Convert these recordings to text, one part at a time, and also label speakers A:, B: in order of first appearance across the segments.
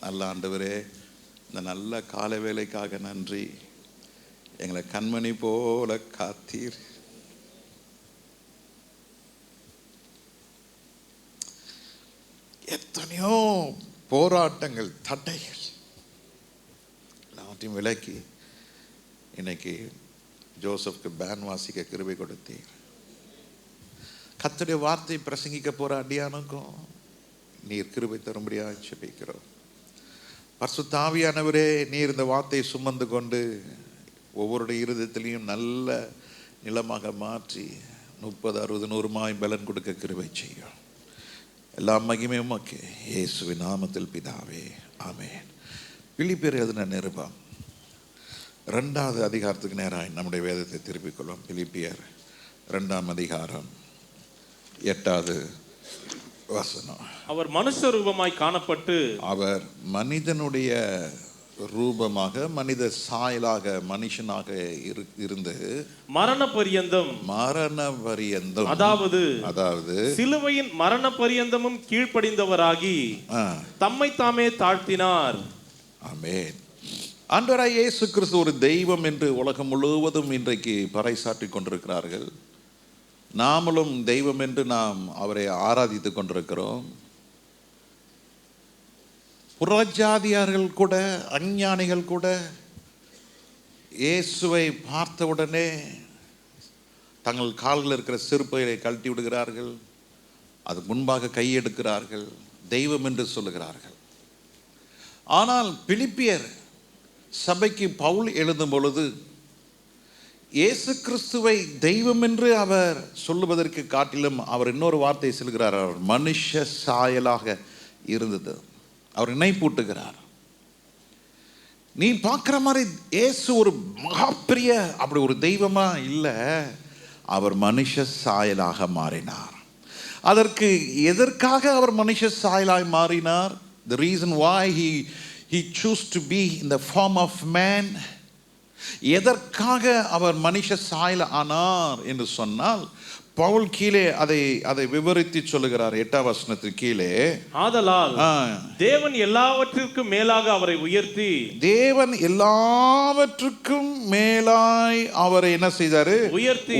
A: நல்ல ஆண்டவரே, இந்த நல்ல கால வேலைக்காக நன்றி. எங்களை கண்மணி போல காத்தீர். எத்தனையோ போராட்டங்கள், தடைகள் எல்லாத்தையும் விலக்கி இன்னைக்கு ஜோசப்க்கு பேன் வாசிக்க கிருபை கொடுத்தீர். கர்த்தருடைய வார்த்தை பிரசங்கிக்க போற அடியானுக்கும் நீர் கிருபை தரும்படியாக ஜெபிக்கிறோம். பரிசுத்த ஆவியானவரே, நீர் இந்த வார்த்தையை சுமந்து கொண்டு ஒவ்வொருடைய இருதயத்திலையும் நல்ல நிலமாக மாற்றி 30, 60, 100 பலன் கொடுக்க கிருபை செய்யும். எல்லா மகிமையும் உமக்கு இயேசுவின் நாமத்தில் பிதாவே, ஆமென். பிலிப்பியர் எழுதின நிருபம் 2வது அதிகாரத்துக்கு நேராக நம்முடைய வேதத்தை திருப்பிக் கொள்வோம். பிலிப்பியர் 2ஆம் அதிகாரம் 8வது வசனம்.
B: அவர் மனுஷ ரூபமாய் காணப்பட்டு,
A: அவர் மனிதனுடைய ரூபமாக, மனித சாயலாக, மனுஷனாக இருந்து
B: மரண பரியந்தம்
A: அதாவது
B: சிலுவையின் மரண பரியந்தமும் கீழ்ப்படிந்தவராகி தம்மை தாமே தாழ்த்தினார்.
A: ஆமென். ஆண்டவராய் இயேசு கிறிஸ்து ஒரு தெய்வம் என்று உலகம் முழுவதும் இன்றைக்கு பறைசாற்றி கொண்டிருக்கிறார்கள். நாமளும் தெய்வம் என்று நாம் அவரை ஆராதித்துக் கொண்டிருக்கிறோம். புறஜாதியார்கள் கூட, அஞ்ஞானிகள் கூட இயேசுவை பார்த்தவுடனே தங்கள் கால்களில் இருக்கிற செருப்பை கழட்டி விடுகிறார்கள். அது முன்பாக கையெடுக்கிறார்கள், தெய்வம் என்று சொல்லுகிறார்கள். ஆனால் பிலிப்பியர் சபைக்கு பவுல் எழுதும் பொழுது இயேசு கிறிஸ்துவை தெய்வம் என்று அவர் சொல்லுவதற்கு காட்டிலும் அவர் இன்னொரு வார்த்தை சொல்கிறார். அவர் மனுஷ சாயலாக இருந்தது. அவர் நினைப்பூட்டுகிறார். நீ பார்க்குற மாதிரி இயேசு ஒரு மகாப்பிரிய அப்படி ஒரு தெய்வமா இல்லை, அவர் மனுஷ சாயலாக மாறினார். அதற்கு எதற்காக அவர் மனுஷ சாயலாக மாறினார்? The reason why he chose to be in the form of man. எதற்காக அவர் மனுஷ சாயல் ஆனார் என்று சொன்னால், பவுல் கீழே அதை விவரித்து சொல்லுகிறார். 8ஆம் வசனத்துக்கு கீழே,
B: ஆதலால் தேவன் எல்லாவற்றிற்கும் மேலாக அவரை உயர்த்தி,
A: தேவன் எல்லாவற்றுக்கும் மேலாய் அவரை என்ன செய்தாரு?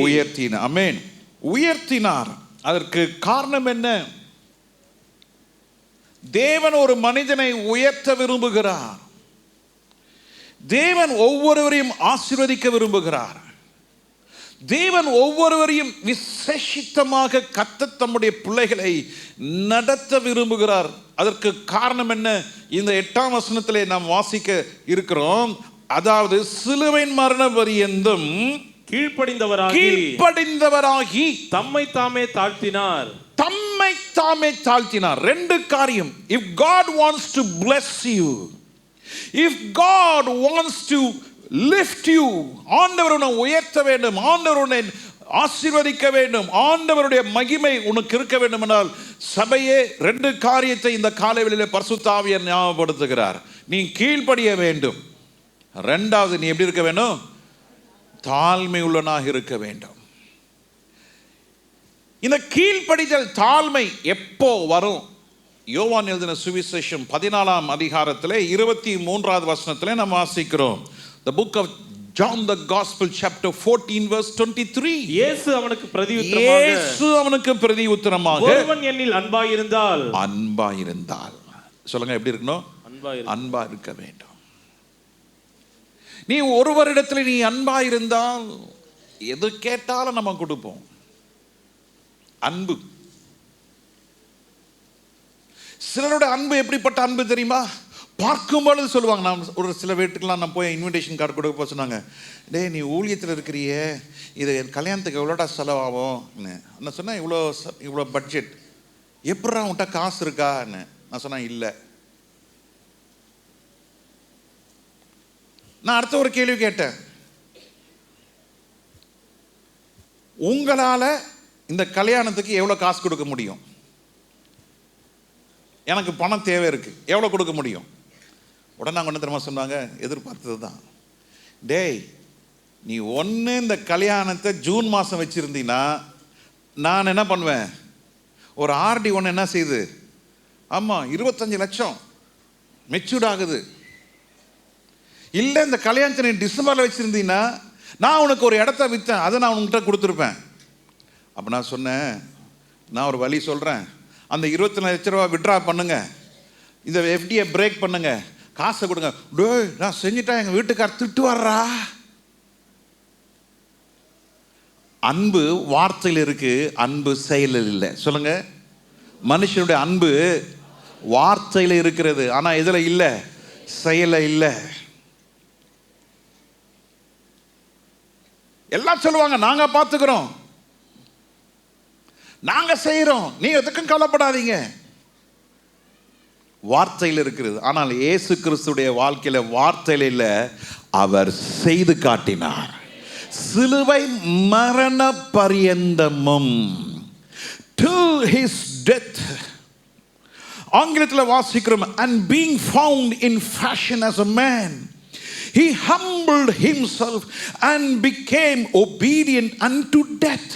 A: உயர்த்தினார். ஆமென். உயர்த்தினார். அதற்கு காரணம் என்ன? தேவன் ஒரு மனிதனை உயர்த்த விரும்புகிறார். தேவன் ஒவ்வொருவரையும் ஆசீர்வதிக்க விரும்புகிறார். தேவன் ஒவ்வொருவரையும் விசேஷித்தமாக கர்த்தர் தம்முடைய பிள்ளைகளை நடத்த விரும்புகிறார். அதற்கு காரணம் என்ன? இந்த 8ஆம் வசனத்திலே நாம் வாசிக்க இருக்கிறோம். அதாவது சிலுவையின் மரண பரியந்தம் கீழ்ப்படிந்தவராகி தம்மை தாமே தாழ்த்தினார். 2 காரியம். If God wants to bless you, if God wants to lift you, ஆண்டவர் உன்னை உயர்த்த வேண்டும், ஆண்டவர் உன்னை ஆசீர்வதிக்க வேண்டும், ஆண்டவருடைய மகிமை உனக்கு இருக்க வேண்டும் என்றால், சபையே 2 காரியத்தை இந்த காலைவெளியிலே பரிசுத்த ஆவியார் ஞாபகப்படுத்துகிறார். நீ கீழ்ப்படிய வேண்டும். 2வது, நீ எப்படி இருக்க வேண்டும்? தாழ்மை உள்ளவனாக இருக்க வேண்டும். இந்த கீழ்ப்படிதல், தாழ்மை எப்போ வரும்? யோவான் எழுதின சுவிசேஷம் 14ஆம் அதிகாரத்திலே 23வது வசனத்திலே நாம் வாசிக்கிறோம். The book of John, the Gospel, chapter 14, verse 23.
B: இயேசு அவனுக்கு
A: பிரதியுத்தரமாக,
B: ஒருவன் என்னில் அன்பாயிருந்தால்
A: சொல்லுங்க, எப்படி இருக்கணும்? அன்பா இருக்க வேண்டும். நீ ஒருவரிடத்தில் நீ அன்பாயிருந்தால் எது கேட்டாலும் நம்ம கொடுப்போம். அன்பு. சிலருடைய அன்பு எப்படிப்பட்ட அன்பு தெரியுமா? பார்க்கும் பொழுது சொல்லுவாங்க. நான் ஒரு சில வீட்டுக்கெல்லாம் நான் போய் இன்விடேஷன் கார்டு கொடுக்க போய் சொன்னாங்க, டே நீ ஊழியத்தில் இருக்கிறியே, இது என் கல்யாணத்துக்கு எவ்வளோடா செலவாகும்? நான் சொன்னேன், இவ்வளோ பட்ஜெட். எப்படா உன்கிட்ட காசு இருக்கான்னு நான் சொன்னேன், இல்லை. நான் அடுத்த ஒரு கேள்வி கேட்டேன், உங்களால் இந்த கல்யாணத்துக்கு எவ்வளோ காசு கொடுக்க முடியும்? எனக்கு பணம் தேவை இருக்கு, எவ்வளோ கொடுக்க முடியும்? உடனே நாங்கள் ஒன்று தெரியுமா சொன்னாங்க, எதிர்பார்த்தது தான். டேய், நீ ஒன்று இந்த கல்யாணத்தை ஜூன் மாதம் வச்சுருந்தீங்கன்னா நான் என்ன பண்ணுவேன்? ஒரு ஆர்டி ஒன்று என்ன செய்யுது? ஆமாம், 25 லட்சம். மெச்சூர்ட் ஆகுது. இல்லை இந்த கல்யாணத்தை நீ டிசம்பரில் வச்சுருந்தீங்கன்னா நான் உனக்கு ஒரு இடத்த விற்றேன், அதை நான் உங்கள்கிட்ட கொடுத்துருப்பேன். அப்போ நான் சொன்னேன், நான் ஒரு வழி சொல்கிறேன், அந்த 24 லட்ச ரூபா விட்ரா பண்ணுங்க, இந்த எஃப்டியை பிரேக் பண்ணுங்க, காசை கொடுங்க. டேய் நான் செஞ்சுட்டேன், எங்கள் வீட்டுக்கார் திட்டு வர்றா. அன்பு வார்த்தையில் இருக்கு, அன்பு செயலில் இல்லை. சொல்லுங்க, மனுஷனுடைய அன்பு வார்த்தையில் இருக்கிறது, ஆனால் இதில் இல்லை, செயல இல்லை. எல்லாம் சொல்லுவாங்க நாங்க பார்த்துக்கிறோம், நாங்க செய்யறோம், நீ எதுக்கும் கவலைப்படாதீங்க. வார்த்தையில் இருக்கிறது, ஆனால் இயேசு கிறிஸ்துடைய வாழ்க்கையில வார்த்தையில் இல்லை, அவர் செய்து காட்டினார். சிலுவை மரண பரியந்தமும், till his death. ஆங்கிலத்தில் வாசிக்கிறோம், and being found in fashion as a man, he humbled himself and became obedient unto death.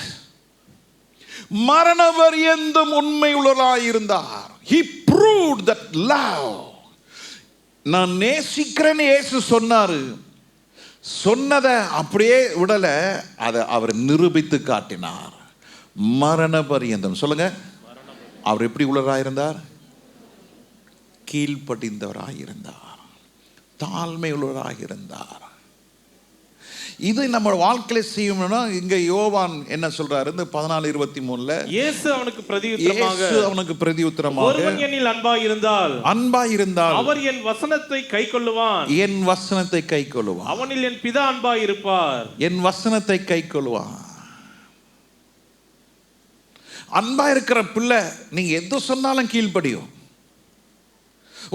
A: மரண பரியந்தம் உண்மை உள்ளவராயிருந்தார். He proved that love. நான் நேசிக்கிறேன்னு இயேசு சொன்னாரு, சொன்னதை அப்படியே விடல, அதை அவர் நிரூபித்து காட்டினார். மரண பரியந்தம். சொல்லுங்க, அவர் எப்படி உள்ளவராயிருந்தார்? கீழ்ப்படிந்தவராயிருந்தார், தாழ்மை உள்ளவராயிருந்தார். இது நம்ம வாழ்க்கையில செய்யணும்னா, இங்க யோவான் என்ன சொல்றாரு, இந்த 14:23
B: இயேசு அவனுக்கு பிரதியுத்தரமாக, ஒருவன் என்னில் அன்பாயிருந்தால் அவர் என் வசனத்தை கைக்கொள்ளுவான்,
A: என் வசனத்தை கைக்கொள்ளுவான்,
B: அவனில் என் பிதா அன்பாயிருப்பார்,
A: என் வசனத்தை கைக்கொள்ளுவான். அன்பா இருக்கிற பிள்ளை நீங்க எது சொன்னாலும் கீழ்ப்படியும்.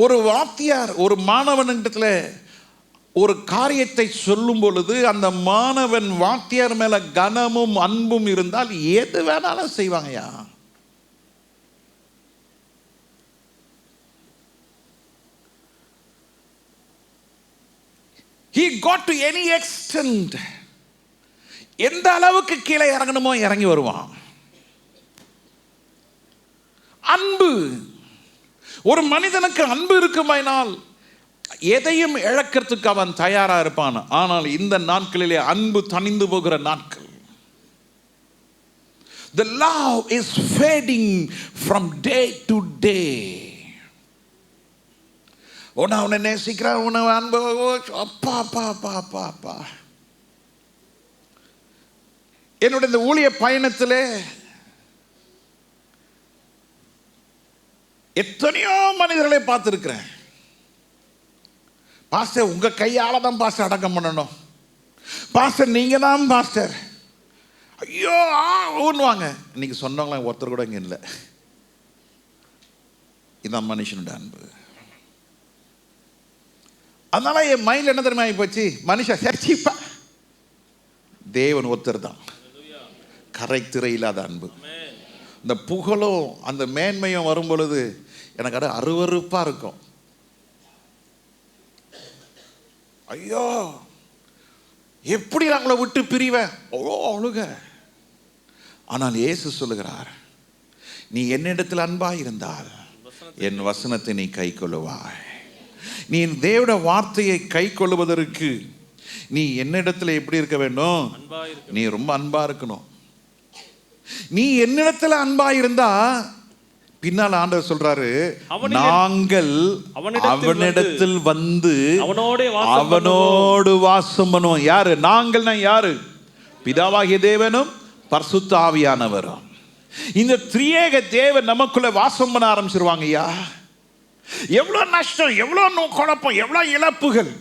A: ஒரு வாத்தியார் ஒரு மாணவனிடத்துல ஒரு காரியத்தை சொல்லும் பொழுது அந்த மாணவன் வாத்தியார் மேல கனமும் அன்பும் இருந்தால் எது வேணாலும் செய்வாங்கயா. He got to any extent. எந்த அளவுக்கு கீழே இறங்கணுமோ இறங்கி வருவான். அன்பு, ஒரு மனிதனுக்கு அன்பு இருக்குமானால் எதையும் இழக்கிறதுக்கு அவன் தயாரா இருப்பான். ஆனால் இந்த நாட்களிலே அன்பு தணிந்து போகிற நாட்கள். The love is fading from day to day. உன்னை நேசிக்கிறார், உன்னை அன்பு, அப்பா அப்பா அப்பா அப்பா அப்பா. என்னுடைய இந்த ஊழிய பயணத்திலே எத்தனையோ மனிதர்களை பார்த்திருக்கிறேன். பாஸ்டர் உங்க கையால தான் பாஸ்டர் அடக்கம் பண்ணணும், பாஸ்டர் நீங்க தான் பாஸ்டர், ஐயோ ஊன்னுவாங்க. இன்னைக்கு சொன்னவங்களாம் ஒருத்தர் கூட இங்க இல்லை. இதான் மனுஷனுடைய அன்பு. அதனால என் மைண்ட்ல என்ன தெரியுமா போச்சு, மனுஷன் சர்ச்சிப்பா, தேவன் ஒருத்தர் தான், கரை திரை இல்லாத அன்பு. இந்த புகழும் அந்த மேன்மையும் வரும் பொழுது எனக்கு அது அருவருப்பா இருக்கும். ஐயோ எப்படி அவங்கள விட்டு பிரிவேன், அவ்வளோ அழுக. ஆனால் இயேசு சொல்லுகிறார், நீ என்னிடத்தில் அன்பா இருந்தால் என் வசனத்தை நீ கை கொள்ளுவாய். நீ தேவட வார்த்தையை கை கொள்ளுவதற்கு நீ என்னிடத்தில் எப்படி இருக்க வேண்டும்? நீ ரொம்ப அன்பா இருக்கணும். நீ என்னிடத்துல அன்பா இருந்தா பின்னால் ஆண்டவர் சொல்றாரு, நாங்கள் அவனிடத்தில் வந்து அவனோடு வாசம் பண்ணுவோம். யாரு நாங்கள்னா? யாரு? பிதாவாகிய தேவனும் பரிசுத்த ஆவியானவரும். இந்த திரியேக தேவன் நமக்குள்ள வாசம் பண்ண ஆரம்பிச்சிருவாங்க. ஐயா எவ்வளவு நஷ்டம், எவ்வளவு குழப்பம், எவ்வளவு இழப்புகள்.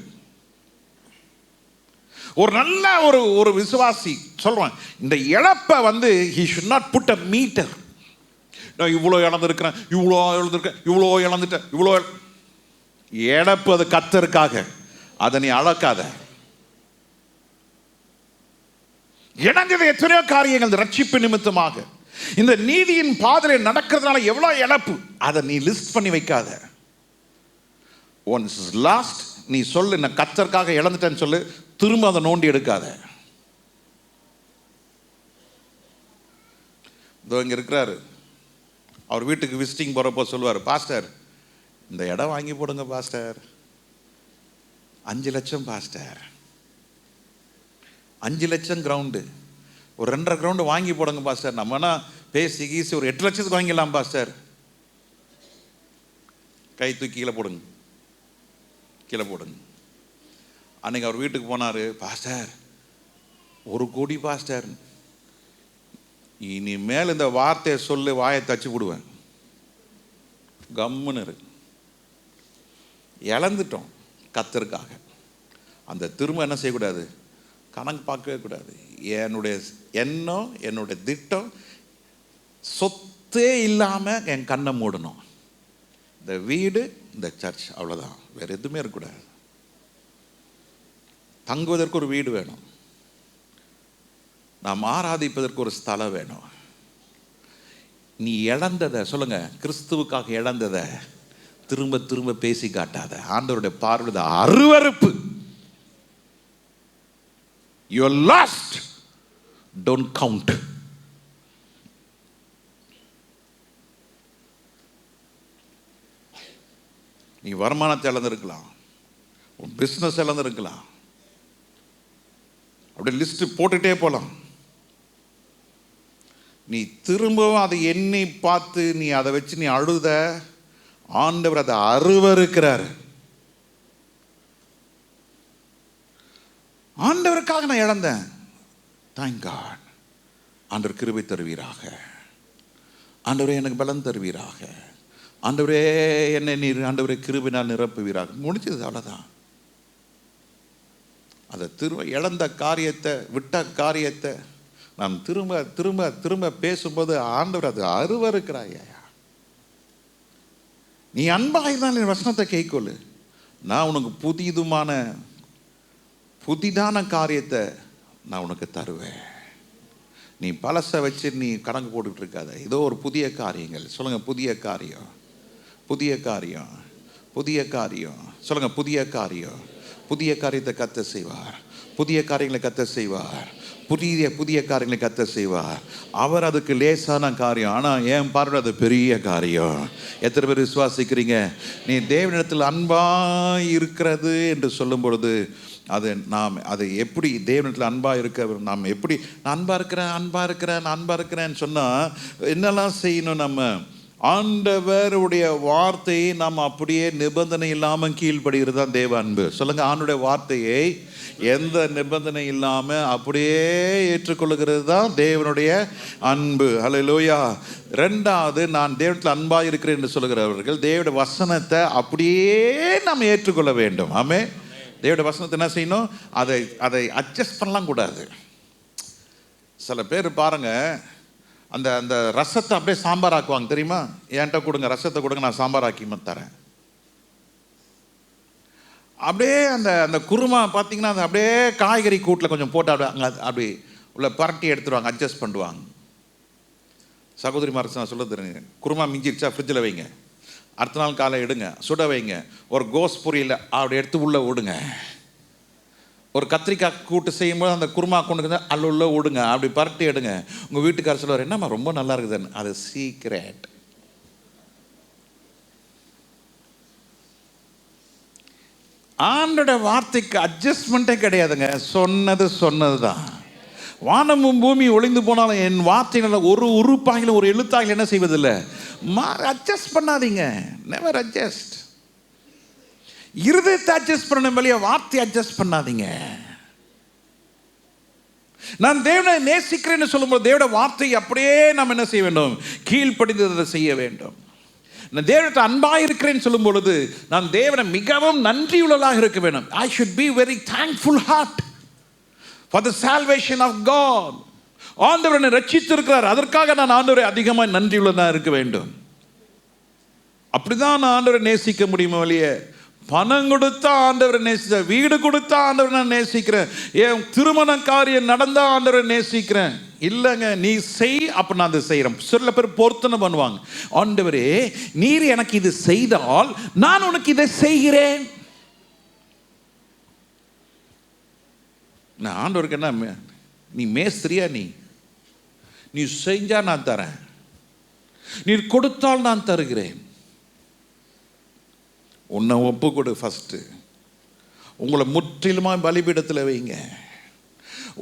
A: ஒரு நல்ல ஒரு விசுவாசி சொல்றான், இந்த இழப்பை வந்து he should not put a meter. நான் இவ்வளோ இழந்திருக்கிறேன், இவ்வளோ இழந்திருக்கேன், இவ்வளோ இழந்துட்டேன், இவ்வளோ இழப்பு. அது கர்த்தருக்காக, அதை நீ அளக்காத. இழந்தது எத்தனையோ காரியங்கள் ரட்சிப்பு நிமித்தமாக. இந்த நீதியின் பாதையில நடக்கிறதுனால எவ்வளோ இழப்பு, அதை நீ லிஸ்ட் பண்ணி வைக்காத. ஒன்ஸ் லாஸ்ட் நீ சொல்லு, நான் கர்த்தருக்காக இழந்துட்டேன்னு சொல்லு, திரும்ப அதை நோண்டி எடுக்காத. இதோ இங்க இருக்கிறாரு, அவர் வீட்டுக்கு விசிட்டிங் போறப்போ சொல்லுவார், பாஸ்டர் இந்த இடம் வாங்கி போடுங்க பாஸ்டர், 5 லட்சம் பாஸ்டர், 5 லட்சம் கிரவுண்டு, ஒரு 2.5 கிரவுண்டு வாங்கி போடுங்க பாஸ்டர், நம்மனா பேசி கீசி ஒரு 8 லட்சத்துக்கு வாங்கிடலாம் பாஸ்டர். கை தூக்கி கீழே போடுங்க, கீழே போடுங்க. அன்னைக்கு அவர் வீட்டுக்கு போனார், பாஸ்டர் 1 கோடி பாஸ்டர், இனிமேல் இந்த வார்த்தையை சொல்லு வாயை தச்சு விடுவேன். கம்முன்னு இருக்கு. இழந்துட்டோம் கர்த்தருக்காக. அந்த திரும்ப என்ன செய்யக்கூடாது, கணக்கு பார்க்கவே கூடாது. என்னுடைய எண்ணம், என்னுடைய திட்டம் சொத்தே இல்லாமல் என் கண்ணை மூடணும். இந்த வீடு, இந்த சர்ச், அவ்வளோதான், வேறு எதுவுமே இருக்கக்கூடாது. தங்குவதற்கு ஒரு வீடு வேணும், நாம் ஆராதிப்பதற்கு ஒரு ஸ்தலம் வேணும். நீ இழந்ததை சொல்லுங்க, கிறிஸ்துவுக்காக இழந்ததை திரும்ப திரும்ப பேசி காட்டாத. ஆண்டவருடைய பார்வை அருவருப்பு. You are lost, don't count. நீ வருமானத்தை இழந்திருக்கலாம், உன் பிஸ்னஸ் இழந்திருக்கலாம், அப்படி லிஸ்ட் போட்டுட்டே போகலாம். நீ திரும்பவும் அதை எண்ணி பார்த்து நீ அதை வச்சு நீ அழுத, ஆண்டவர் அதை அருவருக்கிறார். ஆண்டவருக்காக நான் இழந்தேன், தேங்க் காட். ஆண்டவர் கிருபை தருவீராக, ஆண்டவரே எனக்கு பலன் தருவீராக, ஆண்டவரே என்னை நீர் ஆண்டவரே கிருபை நான் நிரப்புவீராக. முடிஞ்சது, அவ்வளோதான். அதை திரும்ப இழந்த காரியத்தை, விட்ட காரியத்தை நாம் திரும்ப திரும்ப திரும்ப பேசும்போது ஆண்டவர் அது அருவருக்கிறாயா. நீ அன்பாக இருந்தால் என் வசனத்தை கேட்கொள்ளு, நான் உனக்கு புதிதான காரியத்தை நான் உனக்கு தருவேன். நீ பழசை வச்சு நீ கணக்கு போட்டுக்கிட்டு இருக்காத. ஏதோ ஒரு புதிய காரியங்கள் சொல்லுங்க, புதிய காரியம், புதிய காரியம், புதிய காரியம் சொல்லுங்க, புதிய காரியம். புதிய காரியத்தை கர்த்தர் செய்வார், புதிய காரியங்களை கர்த்தர் செய்வார், புதிய காரியங்களை கர்த்தர் செய்வார். அவர் அதுக்கு லேசான காரியம், ஆனால் என் பார்வை அது பெரிய காரியம். எத்தனை பேர் விசுவாசிக்கிறீங்க? நீ தேவனிடத்தில் அன்பாக இருக்கிறது என்று சொல்லும் பொழுது அது நாம் அதை எப்படி தேவனிடத்தில் அன்பாக இருக்க, நாம் எப்படி அன்பாக இருக்கிறேன்னு சொன்னால் என்னெல்லாம் செய்யணும்? நம்ம ஆண்டவருடைய வார்த்தையை நாம் அப்படியே நிபந்தனை இல்லாமல் கீழ்ப்படுகிறது தான் தேவ அன்பு. சொல்லுங்க, ஆண்டுடைய வார்த்தையை எந்த நிபந்தனை இல்லாமல் அப்படியே ஏற்றுக்கொள்ளுகிறது தான் தேவனுடைய அன்பு. ஹல்லேலூயா. 2வது, நான் தேவனிடத்தில் அன்பாக இருக்கிறேன் என்று சொல்லுகிறவர்கள் தேவனுடைய வசனத்தை அப்படியே நாம் ஏற்றுக்கொள்ள வேண்டும். ஆமே. தேவனுடைய வசனத்தை என்ன செய்யணும்? அதை அட்ஜஸ்ட் பண்ணலாம் கூடாது. சில பேர் பாருங்க, அந்த ரசத்தை அப்படியே சாம்பார் ஆக்குவாங்க தெரியுமா? என்கிட்ட கொடுங்க, ரசத்தை கொடுங்க, நான் சாம்பார் ஆக்கி தரேன். அப்படியே அந்த குருமா பார்த்தீங்கன்னா அது அப்படியே காய்கறி கூட்டில் கொஞ்சம் போட்டு அப்படி உள்ள பரட்டி எடுத்துருவாங்க, அட்ஜஸ்ட் பண்ணுவாங்க. சகோதரி மார்க்ஸ் நான் சொல்ல தெரியுங்க, குருமா மிஞ்சிருச்சா ஃப்ரிட்ஜில் வைங்க, அடுத்த நாள் காலை எடுங்க, சுட வைங்க, ஒரு கோஸ் பொரியல அப்படி எடுத்து உள்ளே விடுங்க. ஒரு கத்திரிக்காய் கூட்டு செய்யும்போது அந்த குருமா கொண்டு அல்ல உள்ள விடுங்க, அப்படி பரட்டி எடுங்க. உங்கள் வீட்டுக்காரர் சொல்லுவார், என்னம்மா ரொம்ப நல்லா இருக்குதுன்னு. அது சீக்ரெட். ஆண்டோட வார்த்தைக்கு அட்ஜஸ்ட்மெண்ட்டே கிடையாதுங்க. சொன்னது தான். வானமும் பூமி ஒளிந்து போனாலும் என் வார்த்தைகளை ஒரு உறுப்பாகில ஒரு எழுத்தாகில என்ன செய்வதில்லை, அட்ஜஸ்ட் பண்ணாதீங்க. Never adjust. இருதயத்தை அட்ஜஸ்ட் பண்ண வெளியே வார்த்தை அட்ஜஸ்ட் பண்ணாதீங்க. நான் தேவனை நேசிக்கிறேன்னு சொல்லும்போது தேவனுடைய வார்த்தை அப்படியே நாம் என்ன செய்ய வேண்டும்? கீழ்ப்படிந்து செய்ய வேண்டும். நான் தேவனுக்கு அன்பாக இருக்கிறேன்னு சொல்லும் பொழுது நான் தேவனை மிகவும் நன்றியுள்ளதாக இருக்க வேண்டும். I should be very thankful heart for the salvation of God. ஆண்டவர் என்னை ரட்சித்திருக்கிறார், அதற்காக நான் ஆண்டவரை அதிகமாக நன்றியுள்ளதாக இருக்க வேண்டும். அப்படிதான் நான் ஆண்டவரை நேசிக்க முடியுமா? வழியே பணம் கொடுத்தா ஆண்டவரை நேசித்த, வீடு கொடுத்தா ஆண்டவரை நான் நேசிக்கிறேன், என் திருமண காரியம் நடந்தா ஆண்டவரை நேசிக்கிறேன். இல்லைங்க, நீ செய், அப்ப நான் அதை செய்கிறேன். சில பேர் பொருத்தனை பண்ணுவாங்க, ஆண்டவரே நீர் எனக்கு இது செய்தால் நான் உனக்கு இதை செய்கிறேன். நான் ஆண்டவருக்கு என்ன, நீ மேஸ்திரியா? நீ செஞ்சா நான் தரேன், நீர் கொடுத்தால் நான் தருகிறேன். உன்னை ஒப்பு கொடு. ஃபஸ்ட்டு உங்களை முற்றிலுமாக பலிபீடத்தில் வைங்க.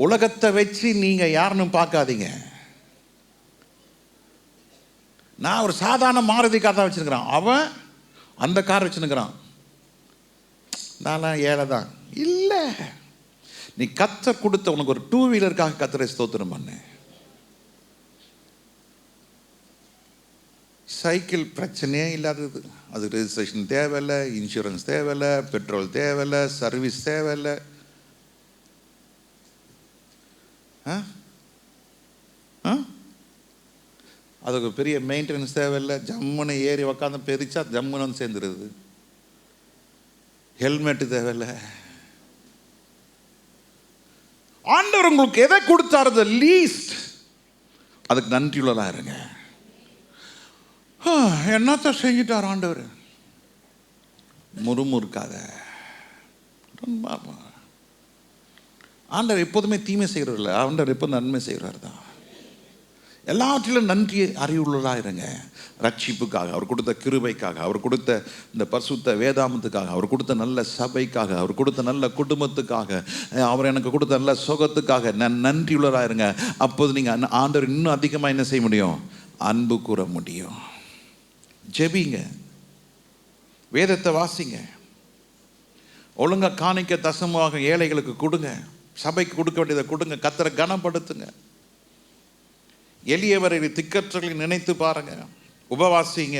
A: உலகத்தை வச்சு நீங்கள் யாருன்னு பார்க்காதீங்க. நான் ஒரு சாதாரண மாருதி கார் தான் வச்சுருக்கிறான், அவன் அந்த கார் வச்சுருக்கிறான், நான் ஏழை தான். இல்லை, நீ கத்தர் கொடுத்த உனக்கு ஒரு 2 வீலருக்காக கத்தரை ஸ்தோத்திரம் பண்ணு. சைக்கிள் பிரச்சனையே இல்லாதது. அது ரெஜிஸ்ட்ரேஷன் தேவையில்லை, இன்சூரன்ஸ் தேவையில்லை, பெட்ரோல் தேவையில்லை, சர்வீஸ் தேவையில்லை. அதுக்கு பெரிய மெயின்டெனன்ஸ் தேவையில்லை. ஜம்முன்னு ஏறி உக்காந்து பெரிச்சா ஜம்முன்னு வந்து சேர்ந்துருது. ஹெல்மெட்டு தேவையில்லை. ஆண்டவர் உங்களுக்கு எதை கொடுத்தாரு லீஸ்ட், அதுக்கு நன்றியுள்ளதாக இருங்க. என்னத்த செஞ்சிட்டார் ஆண்டவர், முறுமுறுக்காத. ஆண்டவர் எப்போதுமே தீமை செய்கிறவர் இல்லை, ஆண்டவர் எப்போதும் நன்மை செய்கிறார் தான். எல்லாவற்றிலும் நன்றி அறிவுள்ளதாக இருங்க. ரட்சிப்புக்காக, அவர் கொடுத்த கிருபைக்காக, அவர் கொடுத்த இந்த பரிசுத்த வேதாமத்துக்காக, அவர் கொடுத்த நல்ல சபைக்காக, அவர் கொடுத்த நல்ல குடும்பத்துக்காக, அவர் எனக்கு கொடுத்த நல்ல சுகத்துக்காக நன்றியுள்ளதாக இருங்க. அப்போது நீங்கள் ஆண்டவர் இன்னும் அதிகமாக என்ன செய்ய முடியும், அன்பு கூற முடியும். ஜெபிங்க, வேதத்தை வாசிங்க, ஒழுங்கா காணிக்க தசமாக ஏழைகளுக்கு கொடுங்க, சபைக்கு கொடுக்க வேண்டியதை கொடுங்க, கத்தரை கனப்படுத்துங்க. எளியவரை திக்கற்றலை நினைத்து பாருங்க, உபவாசிங்க.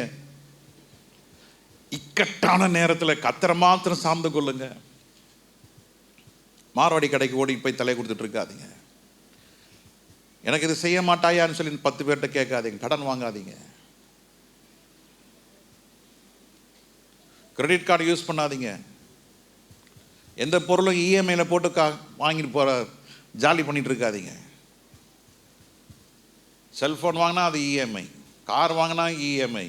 A: இக்கட்டான நேரத்தில் கத்தரை மாத்திரம் சார்ந்து கொள்ளுங்க. மார்வாடி கடைக்கு ஓடி போய் தலை கொடுத்துட்டு இருக்காதீங்க. எனக்கு இது செய்ய மாட்டாயான்னு சொல்லி 10 பேர்கிட்ட கேட்காதீங்க. கடன் வாங்காதீங்க. கிரெடிட் கார்டு யூஸ் பண்ணாதீங்க. எந்த பொருளும் இஎம்ஐயில் போட்டு வாங்கிட்டு போகிற ஜாலி பண்ணிட்டு இருக்காதீங்க. செல்ஃபோன் வாங்கினா அது இஎம்ஐ, கார் வாங்கினா இஎம்ஐ.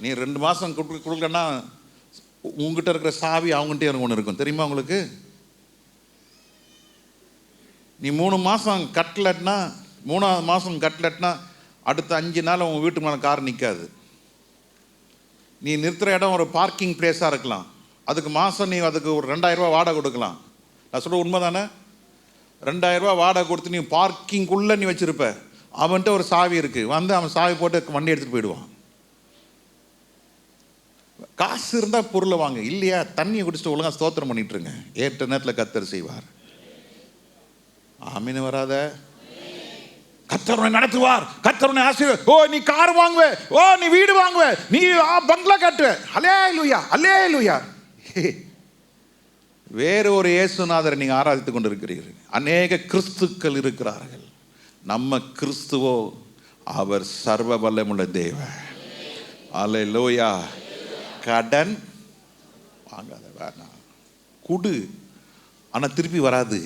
A: நீ 2 மாதம் கொடுக்கலன்னா உங்ககிட்ட இருக்கிற சாவி அவங்ககிட்டே ஒன்று இருக்கும், தெரியுமா உங்களுக்கு? நீ 3 மாதம் கட்டலட்னா, 3ஆவது மாதம் கட்டலட்னா அடுத்த 5 நாள் உங்கள் வீட்டு மேலே கார் நிற்காது. நீ நிறுத்துகிற இடம் ஒரு பார்க்கிங் பிளேஸாக இருக்கலாம், அதுக்கு மாதம் நீ அதுக்கு ஒரு 2000 ரூபா வாடகை கொடுக்கலாம். நான் சொல்ல உண்மை தானே? 2000 ரூபா வாடகை கொடுத்து நீ பார்க்கிங்குள்ளே நீ வச்சுருப்ப, அவன்கிட்ட ஒரு சாவி இருக்குது, வந்து அவன் சாவி போட்டு வண்டி எடுத்துகிட்டு போயிடுவான். காசு இருந்தால் பொருளை வாங்க, இல்லையா தண்ணியை குடிச்சிட்டு ஒழுங்காக ஸ்தோத்திரம் பண்ணிட்டுருங்க. ஏற்ற நேரத்தில் கத்தர் செய்வார். ஆமீன் வராத? கத்தர் நடத்துவார், கத்தர் ஆசீர்வாதம். ஓ நீ கார் வாங்குவ, ஓ நீ வீடு வாங்குவ, நீ பங்களா கட்டுவ. அல்லேலூயா, அல்லேலூயா. வேறு ஒரு இயேசுநாதரை நீங்கள் ஆராதித்துக் கொண்டு இருக்கிறீர்கள். அநேக கிறிஸ்துக்கள் இருக்கிறார்கள். நம்ம கிறிஸ்துவோ அவர் சர்வ வல்லமுள்ள தேவன். அல்லேலூயா. கடன் வாங்காத, வேணாம், குடு, ஆனால் திருப்பி வராது.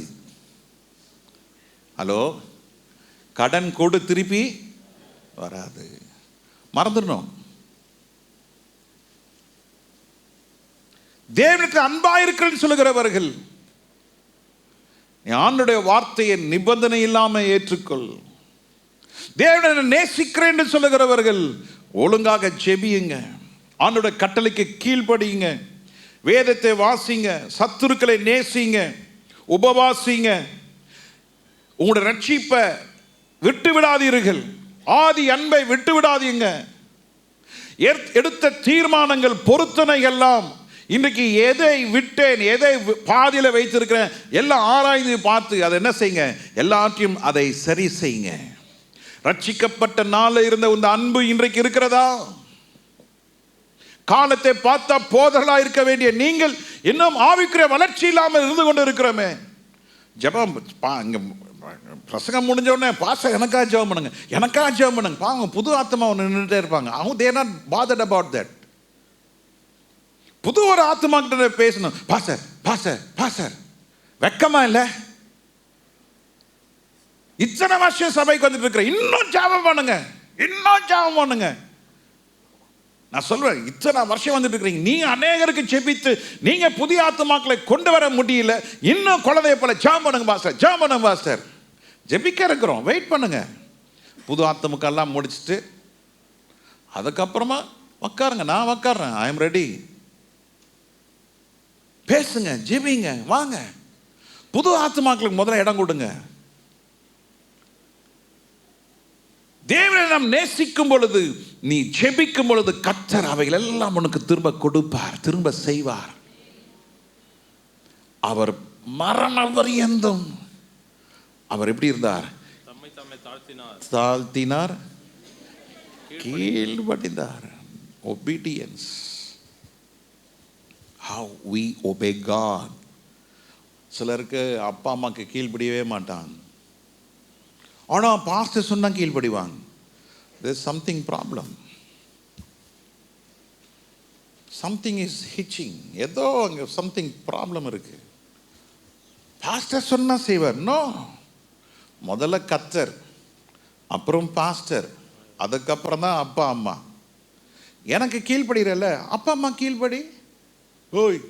A: ஹலோ, கடன் கொடு, திருப்பி வராது, மறந்துடணும். தேவனுக்கு அன்பாயிருக்கிறேன்னு சொல்லுகிறவர்கள், நீ ஆண்டுடைய வார்த்தையை நிபந்தனை இல்லாமல் ஏற்றுக்கொள். தேவனை நேசிக்கிறேன்னு சொல்லுகிறவர்கள் ஒழுங்காக ஜெபியுங்க, ஆண்டுடைய கட்டளைக்கு கீழ்ப்படியுங்க, வேதத்தை வாசிங்க, சத்துருக்களை நேசிங்க, உபவாசிங்க, உங்களுடைய ரட்சிப்பை விட்டு விடாதீர்கள், ஆதி அன்பை விட்டு விடாதீங்க. எடுத்த தீர்மானங்கள், பொருத்தனை எல்லாம் இன்றைக்கு எதை விட்டேன், எதை பாதியில் வைத்திருக்கிறேன் எல்லாம் ஆராய்ந்து பார்த்து அதை என்ன செய்யுங்க, எல்லாத்தையும் அதை சரி செய்யுங்க. ரட்சிக்கப்பட்ட நாளில் இருந்த இந்த அன்பு இன்றைக்கு இருக்கிறதா? காலத்தை பார்த்தா போதலா இருக்க வேண்டிய நீங்கள் இன்னும் ஆவிக்குரிய வளர்ச்சி இல்லாமல் இருந்து கொண்டு இருக்கிறோமே. ஜெபம் இங்க பிரசங்கம் முடிஞ்ச உடனே பாஸ்டர் எனக்காக ஜெபம் பண்ணுங்க, எனக்காக ஜெபம் பண்ணுங்க. பாங்க புது ஆத்மா ஒன்று நின்றுட்டே இருப்பாங்க. அவங்க தேர் நாட் பாதர்ட் அபவுட் தட். புது ஒரு ஆத்மா கிட்ட பேசணும். பாஸ்டர் பாஸ்டர் பாஸ்டர், வெக்கமா இல்லை? இத்தனை வருஷம் சபைக்கு வந்துட்டு இருக்கிற, இன்னும் ஜெபம் பண்ணுங்க, இன்னும் ஜெபம் பண்ணுங்க. நான் சொல்றேன், இத்தனை வருஷம் வந்துட்டு இருக்கிறீங்க, நீங்க அநேகருக்கு ஜெபித்து நீங்க புதிய ஆத்மாக்களை கொண்டு வர முடியல, இன்னும் குழந்தைய போல ஜெபம் பண்ணுங்க பாஸ்டர், ஜெபம் பண்ணுங்க பாஸ்டர். ஜெபிக்க இருக்கிறோம், வெயிட் பண்ணுங்க. புது ஆத்மாக்கெல்லாம் முடிச்சுட்டு அதுக்கப்புறமா உக்காருங்க. நான் உக்காடுறேன், ஐ எம் ரெடி. பேசுங்க, ஜெபிங்க, வாங்க. புது ஆத்துமாக்களுக்கு முதல்ல இடம் கொடுங்க. தேவனை நாம் நேசிக்கும் பொழுது, நீ ஜெபிக்கும் பொழுது, கர்த்தர் அவைகள் எல்லாம் உனக்கு திரும்ப கொடுப்பார், திரும்ப செய்வார். அவர் மரண பரியந்தம் அவர் எப்படி இருந்தார்?
B: தம்மை
A: தாழ்த்தினார், கீழ்ப்படிந்தார். obedience, how we obey God. சிலருக்கு அப்பா அம்மாக்கு கீழ்ப்படியவே மாட்டாங்க, ஆனால் பாஸ்டர் சொன்னா கீழ்ப்படிவாங்க. there is something problem, something is hitching, ஏதோ அங்கே something problem இருக்கு. பாஸ்டர் சொன்னா செய்வார்? நோ, முதல்ல கர்த்தர், அப்புறம் பாஸ்டர், அதுக்கப்புறம் தான் அப்பா அம்மா. எனக்கு கீழ்ப்படுகிறல்ல, அப்பா அம்மா கீழ்ப்படி. ஓய்,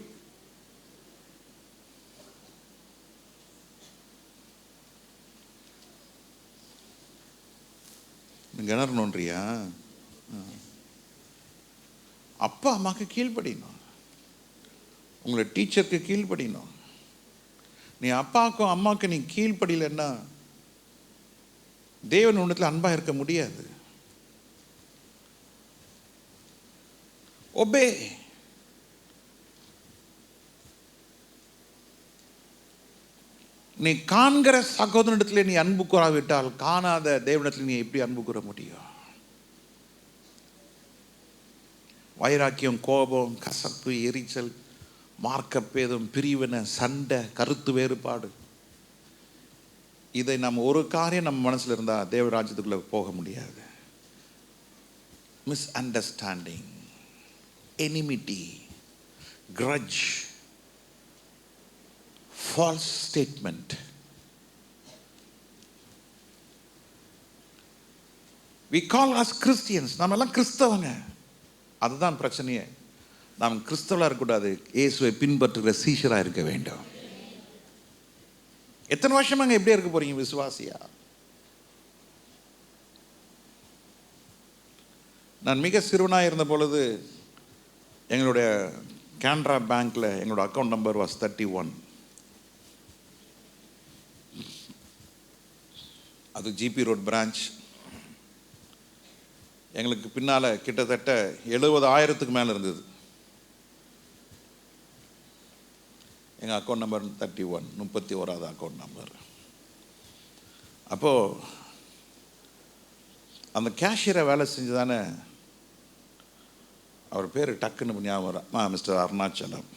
A: கிணறு நோன்றியா? அப்பா அம்மாக்கு கீழ்ப்படினோம், உங்களை டீச்சருக்கு கீழ்ப்படினோம். நீ அப்பாவுக்கும் அம்மாவுக்கு நீ கீழ்ப்படியலன்னா தேவன் உன்னத்தில் அன்பா இருக்க முடியாது. ஒபே. நீ காண்கிற சகோதரனிடத்தில் நீ அன்பு கூறாவிட்டால் காணாத தேவனிடத்தில் நீ எப்படி அன்பு கூற முடியும்? வைராக்கியம், கோபம், கசப்பு, எரிச்சல், மார்க்கப்பேதம், பிரிவினை, சண்டை, கருத்து வேறுபாடு, இதை நம்ம ஒரு காரியம் நம்ம மனசில் இருந்தால் தேவராஜ்யத்துக்குள்ளே போக முடியாது. Miss understanding, enmity, grudge, false statement. We call us Christians. நாம் எல்லாம் கிறிஸ்தவங்க. அதுதான் பிரச்சனையே. நாம் கிறிஸ்தவர்களாக இருக்கக்கூடாது, இயேசுவை பின்பற்றுகிற சீஷராக இருக்க வேண்டும். எத்தனை வருஷமாங்க எப்படியே இருக்க போறீங்க விசுவாசியா? நான் மிக சிறுவனாக இருந்த பொழுது எங்களுடைய கேனரா பேங்க்ல எங்களோட அக்கௌண்ட் நம்பர் வாஸ் 31. அது ஜிபி ரோட் பிரான்ச். எங்களுக்கு பின்னால் கிட்டத்தட்ட 70,000க்கு மேலே இருந்தது. எங்கள் அக்கௌண்ட் நம்பர் 31, 31வது அக்கௌண்ட் நம்பர். அப்போது அந்த கேஷியரை வேலை செஞ்சு தானே, அவர் பேர் டக்குன்னு ஞாபகம், மிஸ்டர் அருணாச்சலம்.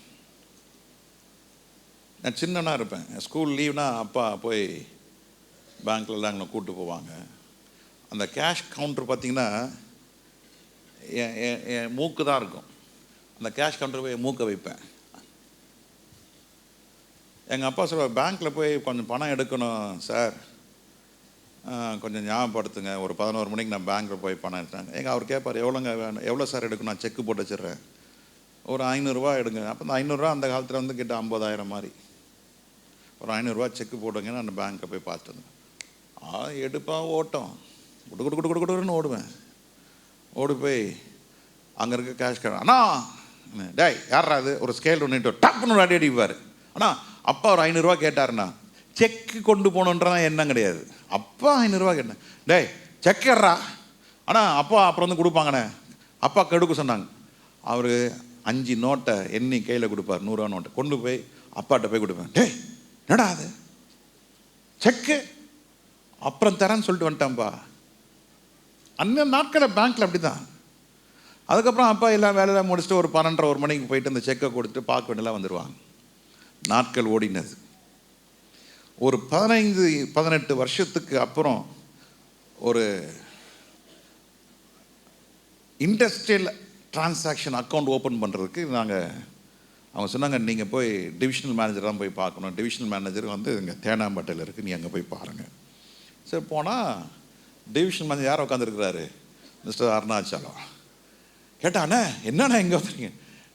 A: நான் சின்னனாக இருப்பேன், ஸ்கூல் லீவ்னா அப்பா போய் பேங்க்லலாம் எங்களை கூப்பிட்டு போவாங்க. அந்த கேஷ் கவுண்டர் பார்த்திங்கன்னா என் மூக்கு தான் இருக்கும். அந்த கேஷ் கவுண்டர் போய் மூக்கை வைப்பேன். எங்கள் அப்பா சொல்லுவார், பேங்க்கில் போய் கொஞ்சம் பணம் எடுக்கணும் சார், கொஞ்சம் ஞாபகப்படுத்துங்க, ஒரு 11 மணிக்கு நான் பேங்க்கில் போய் பணம் எடுத்தாங்க. அவர் கேட்பார், எவ்வளோங்க வேணும்? எவ்வளோ சார் எடுக்கணும்? நான் செக்கு போட்டு வச்சிடுறேன், ஒரு 500 எடுங்க. அப்போ அந்த 500 அந்த காலத்தில் வந்து கிட்ட 50,000 மாதிரி. ஒரு 500 செக்கு போடுங்க. நான் பேங்க்கில் போய் பார்த்துருந்தேன். எடுப்பான், ஓட்டம், குடுன்னு ஓடுவேன். ஓடி போய் அங்கே இருக்க கேஷ் அண்ணா, டேய் யாரா அது, ஒரு ஸ்கேல் ஒன்றுட்டு டப்புன்னு அடி அடிப்பார். ஆனால் அப்பா ஒரு 500 கேட்டாருண்ணா, செக்கு கொண்டு போகணுன்றதான் என்ன கிடையாது. அப்பா 500 கேட்டேன், டேய் செக் ஏறா. ஆனால் அப்பா அப்புறம் வந்து கொடுப்பாங்கண்ணே, அப்பா கெடுக்க சொன்னாங்க. அவர் 5 நோட்டை எண்ணி கையில் கொடுப்பார், 100 நோட்டை கொண்டு போய் அப்பாட்ட போய் கொடுப்பேன். டேய் என்னடா அது செக்கு, அப்புறம் தரேன்னு சொல்லிட்டு வந்துட்டான்ப்பா. அந்த நாட்களை பேங்க்கில் அப்படி தான். அதுக்கப்புறம் அப்பா எல்லாம் வேலையெல்லாம் முடிச்சுட்டு ஒரு 12:30 1 மணிக்கு போயிட்டு அந்த செக்கை கொடுத்துட்டு பார்க்க வேண்டியெல்லாம் வந்துடுவாங்க. நாட்கள் ஓடினது. ஒரு 15-18 வருஷத்துக்கு அப்புறம் ஒரு இண்டஸ்ட்ரியல் டிரான்சாக்ஷன் அக்கௌண்ட் ஓப்பன் பண்ணுறதுக்கு அவங்க சொன்னாங்க, நீங்கள் போய் டிவிஷனல் மேனேஜர் தான் போய் பார்க்கணும். டிவிஷனல் மேனேஜர் வந்து இங்கே தேனாம்பேட்டையில் இருக்குது, நீ அங்கே போய் பாருங்கள். சரி போனால் டிவிஷனல் மேனேஜர் யார் உட்காந்துருக்கிறாரு? மிஸ்டர் அருணாச்சலம். கேட்டாண்ணே என்னண்ணா இங்கே வந்துருங்க?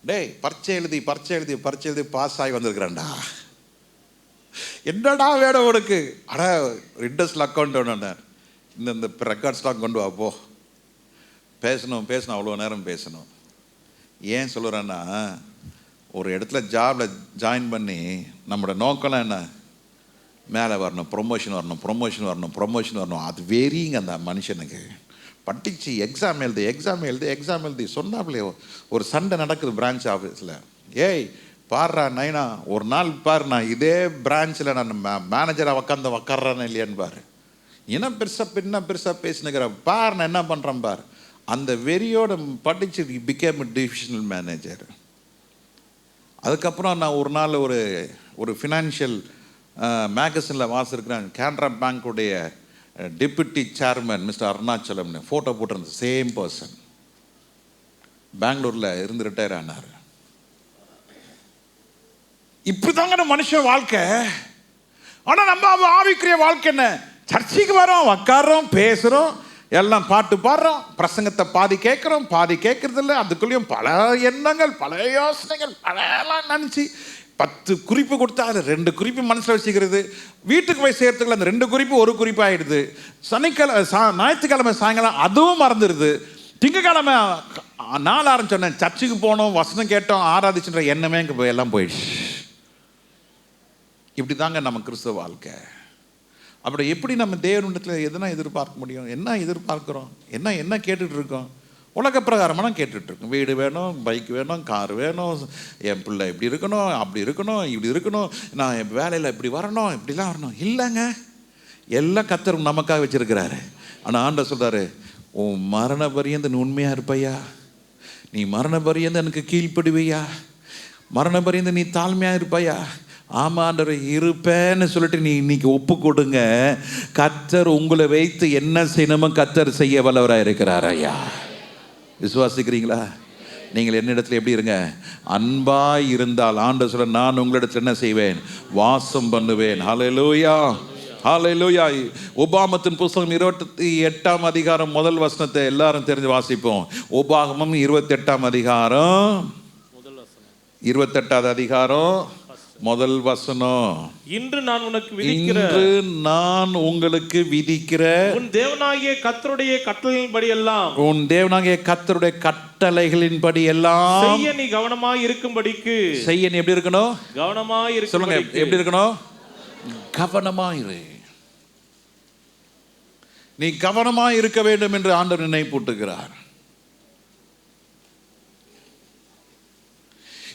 A: டேய் பரீட்சை எழுதி பாஸ் ஆகி வந்திருக்கிறேன்டா. என்னடா வேணும் உனக்கு? அடா இண்டஸ்ட்ரியல் அக்கௌண்ட் வேணும்ண்ணே, இந்த ரெக்கார்ட்ஸ்லாம் கொண்டு வா போ. பேசணும் அவ்வளோ நேரம் பேசணும். ஏன் சொல்கிறேன்னா, ஒரு இடத்துல ஜாபில் ஜாயின் பண்ணி நம்மளோட நோக்கம்லாம் என்ன? மேலே வரணும், ப்ரொமோஷன் வரணும், ப்ரொமோஷன் வரணும், ப்ரொமோஷன் வரணும். அது வெறிங்க அந்த மனுஷனுக்கு. படித்து எக்ஸாம் எழுதி சொன்னாப்லையே ஒரு சண்டை நடக்குது பிரான்ச் ஆஃபீஸில். ஏய் பாடுறா நைனா, ஒரு நாள் பாரு நான் இதே பிரான்ச்சில் நான் மேனேஜராக உக்காடுறேன்னு இல்லையான்னு பாரு. என்ன பெருசாக பேசினுக்கிற பாரு நான் என்ன பண்ணுறேன் பாரு. அந்த வெறியோட படித்து பிகேம் டிவிஷனல் மேனேஜர். அதுக்கப்புறம் நான் ஒரு நாள் ஒரு ஃபினான்ஷியல் மேகசினில் வாசிருக்கிறேன். கேனரா பேங்க்குடைய டெப்யூட்டி சேர்மன் மிஸ்டர் அருணாச்சலம்னு ஃபோட்டோ போட்டிருந்த சேம் பர்சன் பெங்களூரில் இருந்து ரிட்டையர் ஆனார். இப்படி தாங்க மனுஷன் வாழ்க்கை. ஆனால் நம்ம ஆவிக்குரிய வாழ்க்கை என்ன? சர்ச்சைக்கு வரோம், உக்காரோம், பேசுகிறோம், எல்லாம் பாட்டு பாடுறோம், பிரசங்கத்தை பாதி கேட்குறோம், பாதி கேட்கறதில்ல. அதுக்குள்ளேயும் பல எண்ணங்கள், பல யோசனைகள், பலலாம் நினச்சி 10 குறிப்பு கொடுத்தா அது 2 குறிப்பு மனசில் வச்சுக்கிறது. வீட்டுக்கு போய் சேர்த்துக்கல அந்த 2 குறிப்பு 1 குறிப்பு ஆகிடுது. ஞாயிற்றுக்கிழமை சாயங்காலம் அதுவும் மறந்துடுது. திங்கக்கிழமை நாள் ஆரம்பிச்சோன்னே சர்ச்சுக்கு போனோம், வசனம் கேட்டோம், ஆராதிச்சுன்ற எண்ணமே இங்கே எல்லாம் போயிடுச்சு. இப்படி தாங்க நம்ம கிறிஸ்தவ வாழ்க்கை. அப்படி எப்படி நம்ம தேவனிடத்தில் எதுனா எதிர்பார்க்க முடியும்? என்ன எதிர்பார்க்குறோம்? என்ன கேட்டுட்டு இருக்கோம்? உலக பிரகாரமான கேட்டுட்ருக்கோம். வீடு வேணும், பைக் வேணும், கார் வேணும், என் பிள்ளை இப்படி இருக்கணும், அப்படி இருக்கணும், இப்படி இருக்கணும், நான் என் வேலையில் இப்படி வரணும், இப்படிலாம் வரணும். இல்லைங்க, எல்லாம் கர்த்தர் நமக்காக வச்சிருக்கிறாரு. ஆனால் ஆண்டவர் சொல்கிறாரு, உன் மரண பரியந்த நீ உண்மையாக இருப்பையா, நீ மரண பரியந்த எனக்கு கீழ்ப்படுவையா, மரண பரியந்த நீ தாழ்மையாக இருப்பையா. ஆமாண்டவர் இருப்பேன்னு சொல்லிட்டு நீ இன்னைக்கு ஒப்பு கொடுங்க. கர்த்தர் உங்களை வைத்து என்ன செய்யணுமோ கர்த்தர் செய்ய வல்லவராக இருக்கிறார் ஐயா. விசுவாசிக்கிறீங்களா? நீங்கள் என்னிடத்துல எப்படி இருங்க? அன்பாய் இருந்தால் ஆண்டவர் சொல்ல, நான் உங்களிடத்தில் என்ன செய்வேன்? வாசம் பண்ணுவேன். ஹல்லேலூயா, ஹல்லேலூயா. உபாகமத்தின் புஸ்தகம் 28ஆம் அதிகாரம் முதல் வசனத்தை எல்லாரும் தெரிஞ்சு வாசிப்போம். உபாகமம் 28ஆம் அதிகாரம் 28வது அதிகாரம் முதல் வசனம்.
B: இன்று நான் உங்களுக்கு விதிக்கிற உன் தேவனாகிய கர்த்தருடைய கட்டளைகளின்படி எல்லாம்,
A: உன் தேவனாகிய கர்த்தருடைய கட்டளைகளின்படி எல்லாம்
B: செய்ய நீ கவனமாய் இருக்கும்படிக்கு.
A: செய்ய நீ எப்படி இருக்கணும்?
B: கவனமாய் இருக்கு.
A: சொல்லுங்க, எப்படி இருக்கணும்? கவனமாயிரு. நீ கவனமாய் இருக்க வேண்டும் என்று ஆண்டவர் நினைப்பூட்டுகிறார்.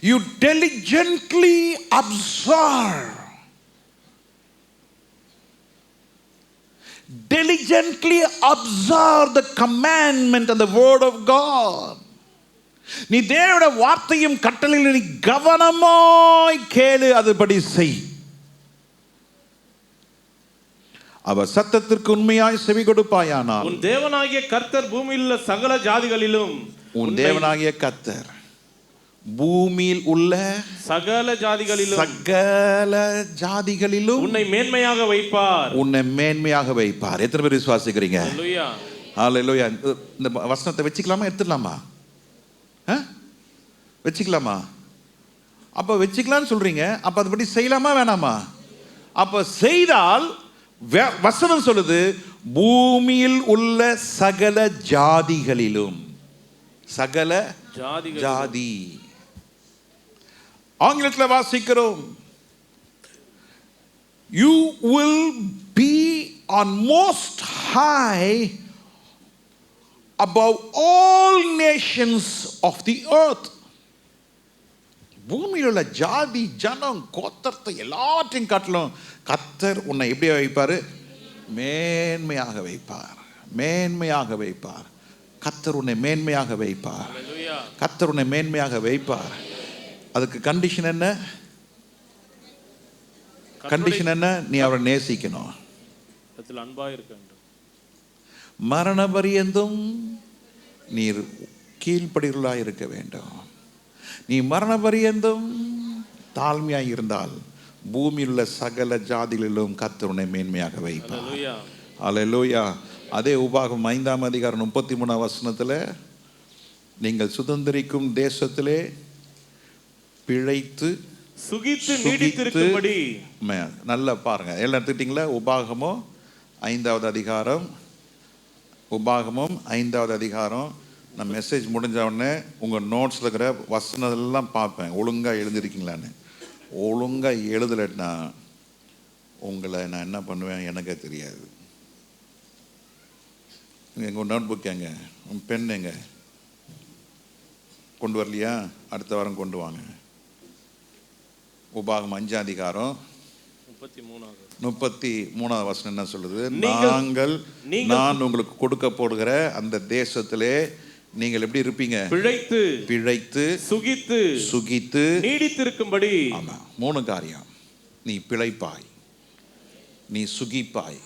A: You diligently observe. Diligently observe the commandment and the word of God. நீ தேவனுடைய வார்த்தையும் கட்டளையும் நீ கவனமாய் கேளு, அதுபடி செய். அவர் சத்தத்திற்கு உண்மையாய் செவி கொடுப்பாயானால்
B: உன் தேவனாகிய கர்த்தர் பூமியில் உள்ள சகல ஜாதிகளிலும்,
A: உன் தேவனாகிய கர்த்தர் பூமியில் உள்ள
B: சகல ஜாதிகளிலும் உன்னை மேன்மையாக வைப்பார்.
A: உன்னை மேன்மையாக வைப்பார். எத்தனை பேர் விசுவாசிக்கிறீங்க?
B: ஹல்லேலூயா,
A: ஹல்லேலூயா. இந்த வசனத்தை வச்சுக்கலாமா, எடுத்துடலாமா? வச்சுக்கலாமா? அப்ப வச்சுக்கலாம்னு சொல்றீங்க, அப்ப அதுபடி செய்யலாமா வேணாமா? அப்ப செய்தால் வசனம் சொல்லுது, பூமியில் உள்ள சகல ஜாதிகளிலும். சகல ஜாதி. ஆங்கிலத்தில் வாசிக்கிறோம், you will be on most high above all nations of the earth. பூமியில் உள்ள ஜாதி ஜனம் கோத்திரத்தை எல்லாத்தையும் காட்டிலும் கர்த்தர் உன்னை எப்படி வைப்பார்? மேன்மையாக வைப்பார். மேன்மையாக வைப்பார். கர்த்தர் உன்னை மேன்மையாக வைப்பார். கர்த்தர் உன்னை மேன்மையாக வைப்பார். அதுக்கு கண்டிஷன் என்ன? கண்டிஷன் என்ன? நீ அவரை நேசிக்கணும்,
B: அன்பாக இருக்க வேண்டும்.
A: மரண பரியந்தும் நீர் கீழ்ப்படிகளாக இருக்க வேண்டும். நீ மரண பரியந்தும் தாழ்மையாக இருந்தால் பூமியில் உள்ள சகல ஜாதிகளிலும் கர்த்தர் உன்னை மேன்மையாக வைப்பார். அல்லேலூயா. அதே உபாகம் 5ஆம் அதிகாரம் 33ஆம் வசனத்தில், நீங்கள் சுதந்திரிக்கும் தேசத்திலே பிழைத்து
B: சுகித்து நீடித்திருக்கும்படி.
A: நல்லா பாருங்க, எல்லாம் எடுத்துக்கிட்டீங்களா? உபாகமும் 5ஆவது அதிகாரம், உபாகமும் 5ஆவது அதிகாரம் நான் மெசேஜ் முடிஞ்ச உடனே உங்கள் நோட்ஸில் இருக்கிற வசனதெல்லாம் பார்ப்பேன், ஒழுங்காக எழுதிருக்கீங்களான்னு. ஒழுங்காக எழுதலைன்னா உங்களை நான் என்ன பண்ணுவேன் எனக்கே தெரியாது. எங்கள் நோட் புக் எங்க, உங்கள் பென் எங்க, கொண்டு வரலையா? அடுத்த வாரம் கொண்டு வாங்க. உபாகமம் 5ஆம் அதிகாரம் 33வது வசனம் என்ன சொல்லுது? நான் உங்களுக்கு கொடுக்க போடுகிற அந்த தேசத்திலே நீங்கள் எப்படி இருப்பீங்க? பிழைத்து சுகித்து
B: நீடித்திருக்கும்படி.
A: ஆமா, 3 காரியம். நீ பிழைப்பாய், நீ சுகிப்பாய்,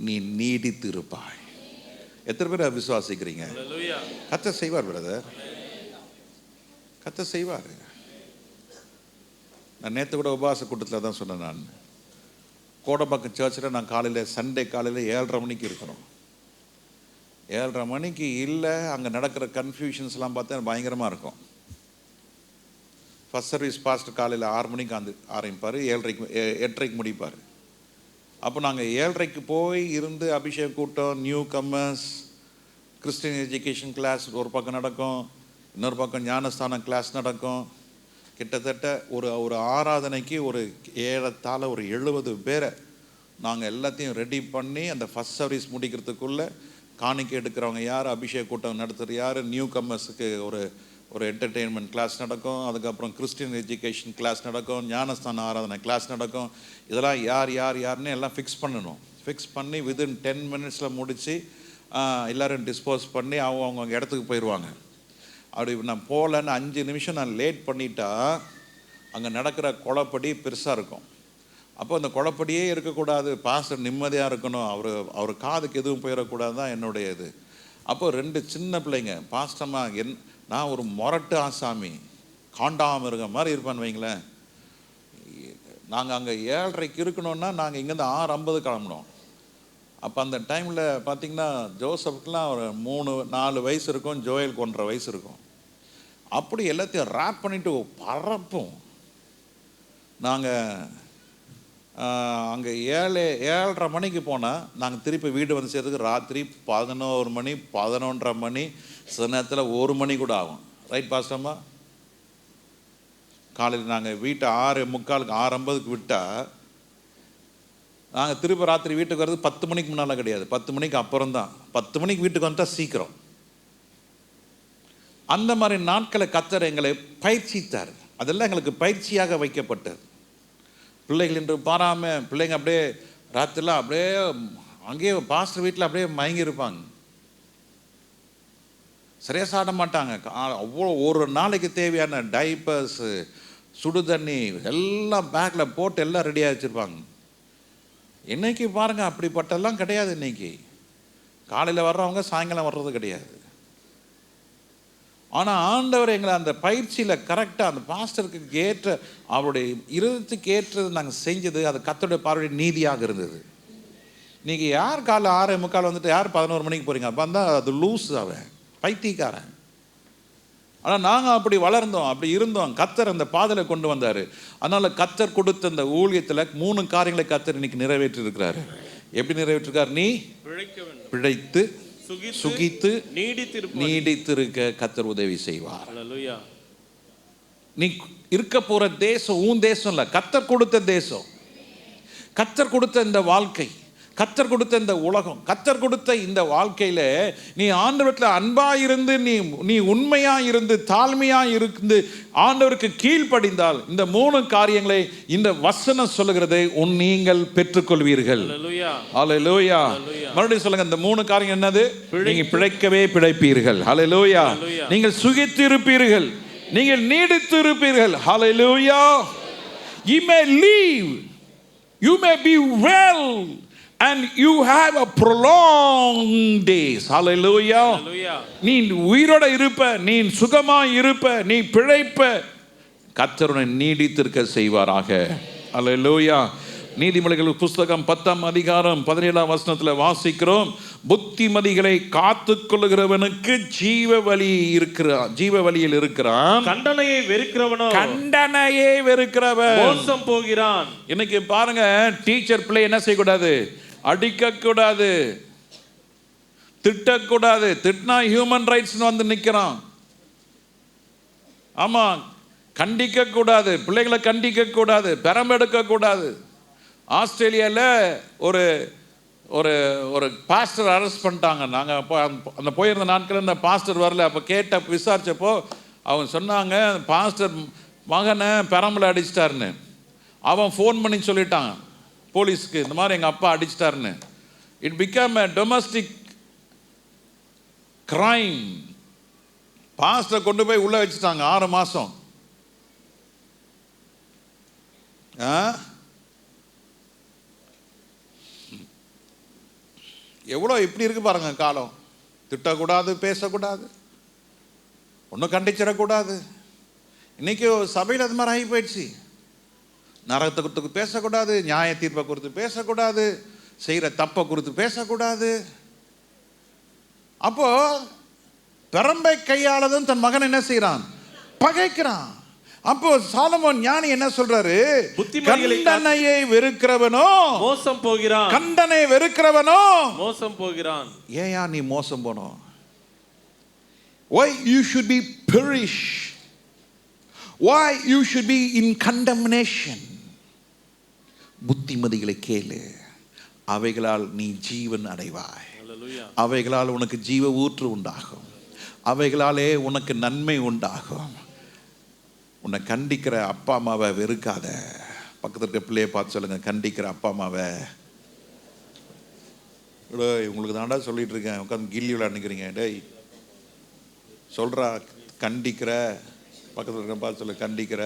A: நீ நீடித்து இருப்பாய். எத்தனை பேர் விசுவாசிக்கிறீங்க? கர்த்தர் செய்வார் பிரதர், கர்த்தர் செய்வார். நான் நேற்று கூட உபவாச கூட்டத்தில் தான் சொன்னேன். நான் கோடம்பாக்கம் சர்ச்சில் நான் காலையில் சண்டே காலையில் 7:30 மணிக்கு இருக்கணும். 7:30 மணிக்கு இல்லை, அங்கே நடக்கிற கன்ஃபியூஷன்ஸ்லாம் பார்த்தா பயங்கரமாக இருக்கும். ஃபஸ்ட் சர்வீஸ் பாஸ்ட் காலையில் 6 மணிக்கு ஆரம்பிப்பார், 8:30 முடிப்பார். அப்போ நாங்கள் 7:30 போய் இருந்து அபிஷேக் கூட்டம், newcomers, Christian education class ஒரு பக்கம் நடக்கும், இன்னொரு பக்கம் ஞானஸ்தானம் கிளாஸ் நடக்கும். கிட்டத்தட்ட ஒரு ஆராதனைக்கு ஏறத்தாழ 70 பேரை நாங்கள் எல்லாத்தையும் ரெடி பண்ணி அந்த ஃபஸ்ட் சர்வீஸ் முடிக்கிறதுக்குள்ளே காணிக்கை எடுக்கிறவங்க யார், அபிஷேக் கூட்டம் நடத்துகிற யார், நியூ கம்மர்ஸுக்கு ஒரு என்டர்டெயின்மெண்ட் கிளாஸ் நடக்கும், அதுக்கப்புறம் கிறிஸ்டியன் எஜுகேஷன் கிளாஸ் நடக்கும், ஞானஸ்தான ஆராதனை கிளாஸ் நடக்கும். இதெல்லாம் யாருன்னு எல்லாம் ஃபிக்ஸ் பண்ணணும். ஃபிக்ஸ் பண்ணி வித்தின் 10 மினிட்ஸில் முடித்து எல்லோரும் டிஸ்போஸ் பண்ணி அவங்க இடத்துக்கு போயிடுவாங்க. அப்படி நான் போகலன்னு 5 நிமிஷம் நான் லேட் பண்ணிட்டா அங்கே நடக்கிற கொலைப்படி பெருசாக இருக்கும். அப்போ அந்த கொலைப்படியே இருக்கக்கூடாது, பாஸ்டர் நிம்மதியாக இருக்கணும், அவர் காதுக்கு எதுவும் போயிடக்கூடாது தான் என்னுடைய இது. அப்போ 2 சின்ன பிள்ளைங்க, பாஸ்டம்மா நான் ஒரு மொரட்டு ஆசாமி, காண்டாமல் இருக்க மாதிரி இருப்பான்னு வைங்களேன். நாங்கள் அங்கே 7:30 இருக்கணும்னா நாங்கள் இங்கேருந்து 6:50 கிளம்பணும். அப்போ அந்த டைமில் பார்த்திங்கன்னா ஜோசப்புக்கெலாம் ஒரு 3-4 வயசு இருக்கும், ஜோயலுக்கு 1.5 வயசு இருக்கும். அப்படி எல்லாத்தையும் ரேப் பண்ணிவிட்டு பறப்போம். நாங்கள் அங்கே 7:30 மணிக்கு போனால் நாங்கள் திருப்பி வீடு வந்து சேர்த்துக்கு ராத்திரி 11 மணி 11:30 மணி, சில நேரத்தில் 1 மணி கூட ஆகும். ரைட் பாஸ்டம்மா? காலையில் நாங்கள் வீட்டை 6:45 6:50 விட்டால் நாங்கள் திருப்பி ராத்திரி வீட்டுக்கு வர்றது 10 மணிக்கு முன்னால் கிடையாது, 10 மணிக்கு அப்புறம் தான். 10 மணிக்கு வீட்டுக்கு வந்துட்டால் சீக்கிரம். அந்த மாதிரி நாட்களை கர்த்தர் எங்களை பயிற்சித்தார். அதெல்லாம் எங்களுக்கு பயிற்சியாக வைக்கப்பட்டது. பிள்ளைகள் என்று பாராமல் பிள்ளைங்க அப்படியே ராத்திரிலாம் அப்படியே அங்கேயே பாஸ்டர் வீட்டில் அப்படியே மயங்கி இருப்பாங்க, சரியாக சாப்பிட மாட்டாங்க. அவ்வளோ ஒரு நாளைக்கு தேவையான டைப்பர்ஸு, சுடு தண்ணி எல்லாம் பேக்கில் போட்டு எல்லாம் ரெடியாக வச்சுருப்பாங்க. இன்னைக்கு பாருங்கள் அப்படிப்பட்டெல்லாம் கிடையாது. இன்னைக்கு காலையில் வர்றவங்க சாயங்காலம் வர்றது கிடையாது. ஆனால் ஆண்டவர் எங்களை அந்த பயிற்சியில் கரெக்டாக அந்த பாஸ்டருக்கு ஏற்ற அவருடைய இருதயத்துக்கு ஏற்றது நாங்கள் செஞ்சது, அது கர்த்தருடைய பார்வையில் நீதியாக இருந்தது. நீங்கள் யார் காலைல 6:45 வந்துட்டு யார் 11 மணிக்கு போகிறீங்க? அப்போ தான் அது லூஸ், அவன் பைத்தியக்காரன். ஆனால் நாங்கள் அப்படி வளர்ந்தோம், அப்படி இருந்தோம். கர்த்தர் அந்த பாதையில் கொண்டு வந்தார். அதனால் கர்த்தர் கொடுத்த அந்த ஊழியத்தில் 3 காரியங்களை கர்த்தர் இன்னைக்கு நிறைவேற்றி இருக்கிறாரு. எப்படி நிறைவேற்றிருக்கார்? நீ பிழைத்து சுகித்து நீடித்திருக்க கர்த்தர் உதவி செய்வார். நீ இருக்க போற தேசம் உன் தேசம் இல்லை, கர்த்தர் கொடுத்த தேசம், கர்த்தர் கொடுத்த இந்த வாழ்க்கை, கர்த்தர் கொடுத்த இந்த உலகம், கர்த்தர் கொடுத்த இந்த வாழ்க்கையில நீ ஆண்டவரில் அன்பா இருந்து நீ உண்மையா இருந்து தாழ்மையா இருந்து ஆண்டவருக்கு கீழ்ப்படிந்தால் இந்த 3 காரியங்களை இந்த வசனம் சொல்லுகிறது, நீங்கள் பெற்றுக்கொள்வீர்கள். ஹல்லேலூயா. மறுபடியும் சொல்லுங்க, இந்த 3 காரியம் என்னது? நீங்க பிழைக்கவே பிழைப்பீர்கள். ஹல்லேலூயா. நீங்கள் சுகித்து இருப்பீர்கள், நீங்கள் நீடித்து இருப்பீர்கள். ஹல்லேலூயா. You may live, you may be well, and you have a prolonged days. Hallelujah. நீ உயிரோட இருப்ப, நீ சுகமாய் இருப்ப, நீ பிழைப்ப, கர்த்தர் உன்னை நீடித்திருக்க செய்வாராக. ஹல்லேலூயா. நீதிமொழிகள் புஸ்தகம் 10ஆம் அதிகாரம் 17ஆம் வசனத்தில் வாசிக்கிறோம், புத்திமதிகளை காத்துக் கொள்ளுகிறவனுக்கு ஜீவ வழியில் இருக்கிறான், கண்டனையை வெறுக்கிறவன் மோசம் போகிறான். இன்னைக்கு பாருங்க, டீச்சர் பிள்ளை என்ன செய்யக்கூடாது? அடிக்க கூடாது. திட்டக்கூடாது. திட்டினா ஹியூமன் ரைட்ஸ்னு வந்து நிற்கிறான். ஆமாம், கண்டிக்க கூடாது, பிள்ளைகளை கண்டிக்க கூடாது, பெரம்பெடுக்க கூடாது. ஆஸ்திரேலியாவில் ஒரு ஒரு ஒரு பாஸ்டர் அரெஸ்ட் பண்ணிட்டாங்க. நாங்கள் அப்போ அந்த போயிருந்த நாட்களில் இந்த பாஸ்டர் வரல. அப்போ விசாரித்தப்போ அவங்க சொன்னாங்க, பாஸ்டர் மகனை பெரம்பில் அடிச்சிட்டாருன்னு. அவன் ஃபோன் பண்ணி சொல்லிட்டான் போலீஸ்க்கு, இந்த மாதிரி எங்கள் அப்பா அடிச்சிட்டாருன்னு. It become a domestic crime. பாஸ்டரை கொண்டு போய் உள்ளே வச்சுட்டாங்க 6 மாதம். எவ்வளோ இப்படி இருக்கு பாருங்க காலம். திட்டக்கூடாது, பேசக்கூடாது, ஒன்றும் கண்டிச்சிடக்கூடாது. இன்னைக்கு சபையில் அது மாதிரி ஆகி போயிடுச்சு. நரகத்தை குறித்து பேசக்கூடாது, நியாய தீர்ப்பை குறித்து பேசக்கூடாது, செய்கிற தப்பை குறித்து பேசக்கூடாது. அப்போ பெரம்பை கையாளதும் தன் மகன் என்ன செய்யறான்? பகைக்கிறான். அப்போ சாலமோன் ஞானி என்ன சொல்றாரு? கண்டனையை வெறுக்கிறவனோ
B: மோசம் போகிறான்,
A: கண்டனை வெறுக்கிறவனோ
B: மோசம் போகிறான்.
A: ஏயா நீ மோசம் போனோம்? Why you should be perish? Why you should be in condemnation? புத்திமதிகளை கேளு, அவைகளால் நீ ஜீவன் அடைவாய். அவைகளால் உனக்கு ஜீவ ஊற்று உண்டாகும், அவைகளாலே உனக்கு நன்மை உண்டாகும். உன்னை கண்டிக்கிற அப்பா அம்மாவை வெறுக்காத. பக்கத்தில் இருக்க பிள்ளையை பார்த்து சொல்லுங்க, கண்டிக்கிற அப்பா அம்மாவை. உங்களுக்கு தாண்டா சொல்லிட்டு இருக்கேன், உட்காந்து கில்லி விளையாண்டுக்கிறீங்க. டேய் சொல்கிறா, கண்டிக்கிற பக்கத்தில் இருக்க பார்த்து சொல்ல, கண்டிக்கிற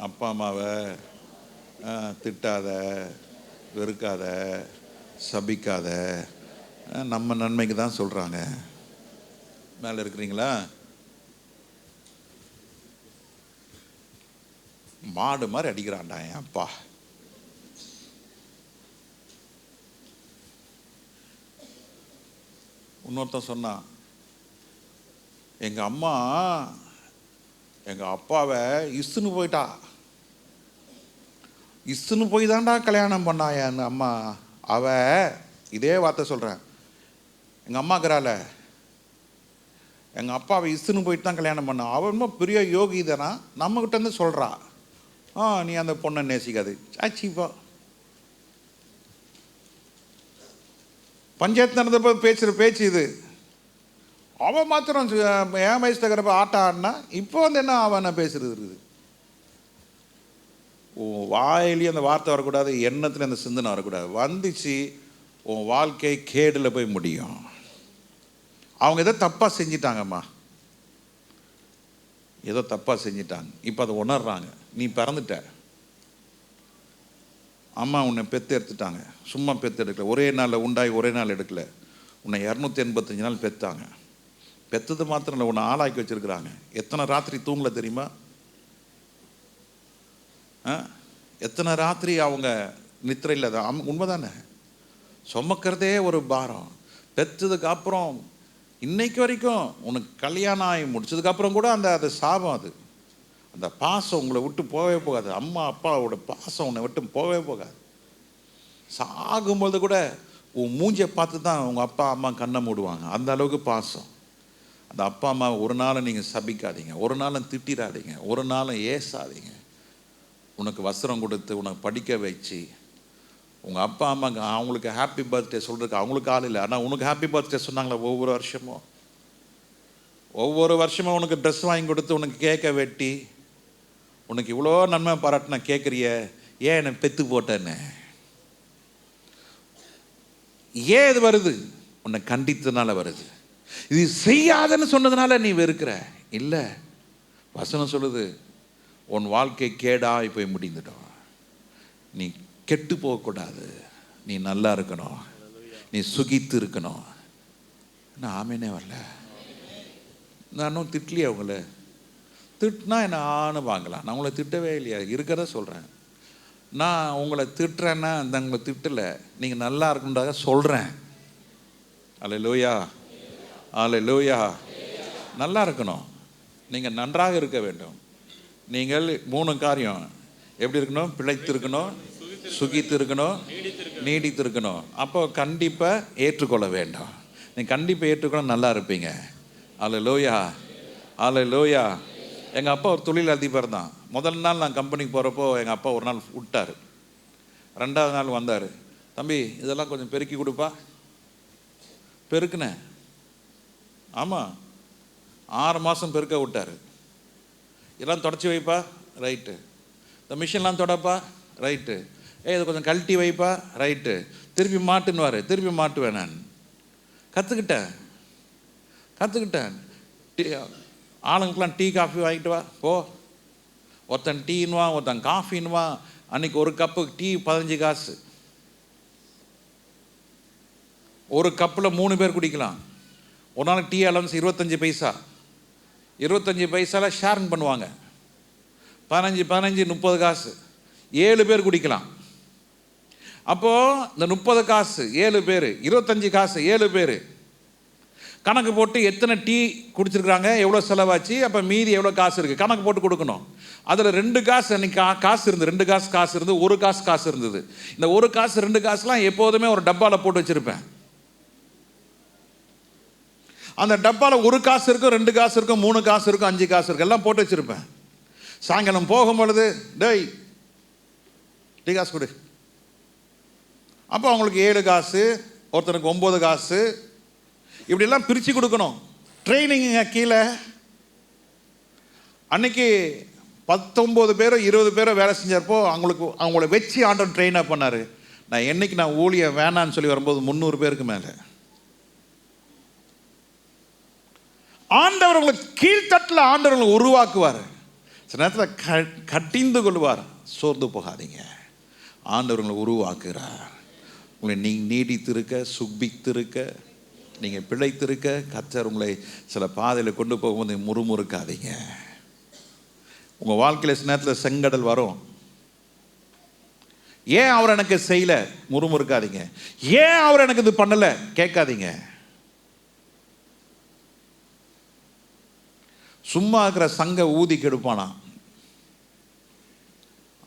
A: அப்பா அம்மாவை திட்டாத, வெறுக்காத, சபிக்காத. நம்ம நன்மைக்கு தான் சொல்கிறாங்க. மேலே இருக்கிறீங்களா? மாடு மாதிரி அடிக்கிறான்டா என் அப்பா. இன்னொருத்தன் சொன்னான், எங்கள் அம்மா எங்கள் அப்பாவை இசுன்னு போயிட்டா, இசுன்னு போய் தான்டா கல்யாணம் பண்ணாயான்னு அம்மா. அவ இதே வார்த்தை சொல்கிறேன், எங்கள் அம்மாக்கிறால எங்கள் அப்பாவை இசுன்னு போயிட்டு தான் கல்யாணம் பண்ணா. அவன் பெரிய யோகி தானா, நம்மக்கிட்ட இருந்து சொல்கிறா, நீ அந்த பொண்ணை நேசிக்காது. ஆச்சிப்பா, பஞ்சாயத்து நடந்தப்போ பேசுகிற பேச்சு இது. அவன் மாத்திரம் என் வயசு தக்கிறப்ப ஆட்டா ஆடினா, இப்போ வந்து என்ன அவன் பேசுறது இருக்குது. உன் வாயிலையும் அந்த வார்த்தை வரக்கூடாது, எண்ணத்தில் அந்த சிந்தனை வரக்கூடாது. வந்துச்சு, உன் வாழ்க்கை கேடில் போய் முடியும். அவங்க ஏதோ தப்பாக செஞ்சிட்டாங்கம்மா, ஏதோ தப்பாக செஞ்சிட்டாங்க. இப்போ அதை உணர்றாங்க. நீ பிறந்துட்ட, அம்மா உன்னை பெற்று எடுத்துட்டாங்க. சும்மா பெற்று எடுக்கல, ஒரே நாளில் உண்டாகி ஒரே நாள் எடுக்கல. உன்னை 285 நாள் பெற்றாங்க. பெற்றது மாத்திரம் இல்லை, உன்னை ஆளாக்கி வச்சுருக்குறாங்க. எத்தனை ராத்திரி தூங்கல தெரியுமா? எத்தனை ராத்திரி அவங்க நித்திரை இல்லை. உண்மைதானே? சுமக்கிறதே ஒரு பாரம். பெற்றதுக்கு அப்புறம் இன்னைக்கு வரைக்கும் உனக்கு கல்யாணம் ஆகி முடிச்சதுக்கப்புறம் கூட அந்த சாபம், அது அந்த பாசம் உங்களை விட்டு போகவே போகாது. அம்மா அப்பாவோட பாசம் உன்னை விட்டு போகவே போகாது. சாகும்போது கூட உன் மூஞ்சியை பார்த்து தான் உங்கள் அப்பா அம்மா கண்ணை மூடுவாங்க. அந்த அளவுக்கு பாசம். அந்த அப்பா அம்மா ஒரு நாளும் நீங்கள் சபிக்காதீங்க, ஒரு நாளும் திட்டிடாதீங்க, ஒரு நாளும் ஏசாதீங்க. உனக்கு வஸ்திரம் கொடுத்து உனக்கு படிக்க வச்சு, உங்கள் அப்பா அம்மாங்க அவங்களுக்கு ஹாப்பி பர்த்டே சொல்கிறதுக்கு அவங்களுக்கு ஆள் இல்லை, ஆனால் உனக்கு ஹாப்பி பர்த்டே சொன்னாங்களா? ஒவ்வொரு வருஷமும் உனக்கு ட்ரெஸ் வாங்கி கொடுத்து, உனக்கு கேக்கை வெட்டி, உனக்கு இவ்வளோ நன்மை பாராட்டினா கேட்குறிய, ஏன் என்னை பெற்று போட்டேன்னு? ஏன் இது வருது? உன்னை கண்டித்ததுனால வருது. இது செய்யாதன்னு சொன்னதுனால நீ வெறுக்கிற இல்லை. வசனம் சொல்லுது, உன் வாழ்க்கை கேடாய் போய் முடிந்துடும். நீ கெட்டு போகக்கூடாது, நீ நல்லா இருக்கணும், நீ சுகித்து இருக்கணும். நான் ஆமேனே வரல, நானும் திட்டலையே அவங்கள. திட்டினா என்ன ஆணு வாங்கலாம், நான் உங்களை திட்டவே இல்லையா, இருக்கிறத சொல்கிறேன். நான் உங்களை திட்டுறேன்னா அந்த உங்களை திட்டலை, நீங்கள் நல்லா இருக்குன்றதாக சொல்கிறேன். அல்லேலூயா, அல்லேலூயா. நல்லா இருக்கணும், நீங்கள் நன்றாக இருக்க வேண்டும். நீங்கள் 3 காரியம் எப்படி இருக்கணும்? பிழைத்து இருக்கணும், சுகித்து இருக்கணும், நீடித்திருக்கணும். அப்போ கண்டிப்பாக ஏற்றுக்கொள்ள வேண்டும். நீ கண்டிப்பாக ஏற்றுக்கொள்ள நல்லா இருப்பீங்க. அல்லேலூயா, அல்லேலூயா. எங்கள் அப்பா ஒரு தொழில் அதிபர் தான். முதல் நாள் நான் கம்பெனிக்கு போகிறப்போ எங்கள் அப்பா ஒரு நாள் விட்டார். 2வது நாள் வந்தார். தம்பி இதெல்லாம் கொஞ்சம் பெருக்கி கொடுப்பா. பெருக்குனேன். ஆமாம், 6 மாதம் பெருக்க விட்டார். இதெல்லாம் தொடச்சி வைப்பா. ரைட்டு. இந்த மிஷின்லாம் தொடப்பா. ரைட்டு. இதை கொஞ்சம் கழட்டி வைப்பா. ரைட்டு. திருப்பி மாட்டுன்னுவார். திருப்பி மாட்டுவேன். நான் கற்றுக்கிட்டேன். டீ ஆளுங்களுக்கெல்லாம் டீ காஃபி வாங்கிட்டு வா போ. ஒருத்தன் டீன்னுவான், ஒருத்தன் காஃபின்னுவான். அன்றைக்கி ஒரு கப்பு டீ 15 காசு. ஒரு கப்பில் 3 பேர் குடிக்கலாம். ஒரு நாள் டீ அலவன்ஸ் 25 பைசா. 25 பைசாவில் ஷேரிங் பண்ணுவாங்க. 15 30 காசு. 7 பேர் குடிக்கலாம். அப்போது இந்த 30 காசு 7 பேர், 25 காசு 7 பேர் கணக்கு போட்டு எத்தனை டீ குடிச்சிருக்கிறாங்க, எவ்வளோ செலவாச்சு, அப்போ மீதி எவ்வளோ காசு இருக்குது கணக்கு போட்டு கொடுக்கணும். அதில் 2 காசு அன்றைக்கி காசு இருந்தது. 2 காசு இருந்து 1 காசு இருந்தது. இந்த 1 காசு 2 காசுலாம் எப்போதுமே ஒரு டப்பாவில் போட்டு வச்சுருப்பேன். அந்த டப்பாவில் 1 காசு இருக்கும், 2 காசு இருக்கும், 3 காசு இருக்கும், 5 காசு இருக்கும், எல்லாம் போட்டு வச்சுருப்பேன். சாயங்காலம் போகும்பொழுது டேய் டீ காசு கொடு. அப்போ அவங்களுக்கு 7 காசு, ஒருத்தனுக்கு 9 காசு, இப்படிலாம் பிரித்து கொடுக்கணும். ட்ரைனிங்க கீழே. அன்னைக்கு 19 பேரோ 20 பேரோ வேலை செஞ்சப்போ அவங்கள வச்சு ஆண்டவர் ட்ரெயினாக பண்ணார். நான் ஊழியம் வேணான்னு சொல்லி வரும்போது 300 பேருக்கு மேலே ஆண்டவர் உங்களுக்கு கீழ்த்தட்டில் ஆண்டவர்களை உருவாக்குவார். சில நேரத்தில் கட்டிந்து கொள்வார். சோர்ந்து போகாதீங்க. ஆண்டவர்களை உருவாக்குகிறார். உங்களை நீடித்திருக்க, சுபித்திருக்க, நீங்கள் பிழைத்திருக்க கர்த்தர் உங்களை சில பாதையில் கொண்டு போகும்போது முறுமுறுக்காதீங்க. உங்கள் வாழ்க்கையில் சில நேரத்தில் செங்கடல் வரும். ஏன் அவர் எனக்கு செய்யலை முறுமுறுக்காதீங்க. ஏன் அவர் எனக்கு இது பண்ணலை கேட்காதீங்க. சும்மா இருக்கிற சங்க ஊதி கெடுப்பானா.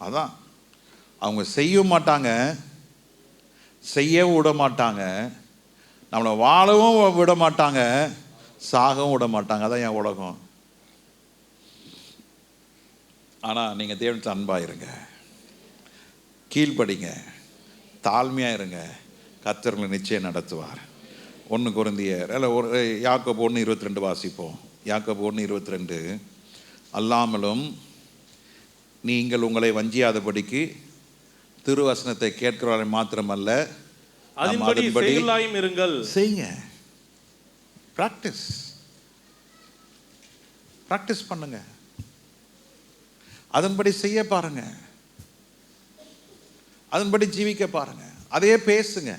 A: அதான் அவங்க செய்யவும் மாட்டாங்க, செய்யவும் விட மாட்டாங்க, நம்மளை வாழவும் விட மாட்டாங்க, சாகவும் விட மாட்டாங்க. அதான் என் உலகம். ஆனால் நீங்கள் தேவனுக்கு அன்பாக இருங்க, கீழ்ப்படிங்க, தாழ்மையாக இருங்க. கர்த்தர் உங்களை நிச்சயம் நடத்துவார். 1 கொரிந்தியர் யாக்கோபு 1:22 வாசிப்போம். யாக்கோபு 1:22 அல்லாமலும் நீங்கள் உங்களை வஞ்சியாதபடிக்கு திருவசனத்தை கேட்கிறவரை மாத்திரமல்ல அதன்படி இருங்கள். செய்யுங்க. பிராக்டிஸ் பண்ணுங்க. அதன்படி செய்ய பாருங்க. அதன்படி ஜீவிக்க பாருங்க. அதையே பேசுங்க.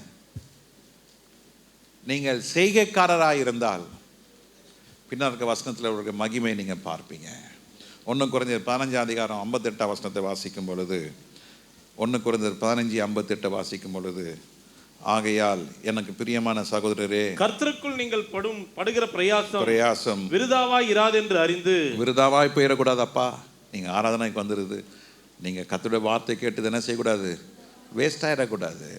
A: நீங்கள் செய்கைக்காரராக இருந்தால் பின்னர் இருக்க வசனத்தில் இருக்க மகிமை நீங்கள் பார்ப்பீங்க. 1 கொரிந்தியர் 15:58 வாசிக்கும் பொழுது 1 கொரிந்தியர் 15:58 வாசிக்கும் பொழுது ஆகையால் எனக்கு பிரியமான சகோதரரே,
B: கர்த்தருக்குள் நீங்கள் படுகிற பிரயாசம் விருதாவாய் இராது என்று அறிந்து.
A: விருதாவாய் போயிடக்கூடாதப்பா. நீங்கள் ஆராதனைக்கு வந்துடுது, நீங்கள் கர்த்தருடைய வார்த்தை கேட்டு என்ன செய்யக்கூடாது, வேஸ்ட் ஆகிடக்கூடாது,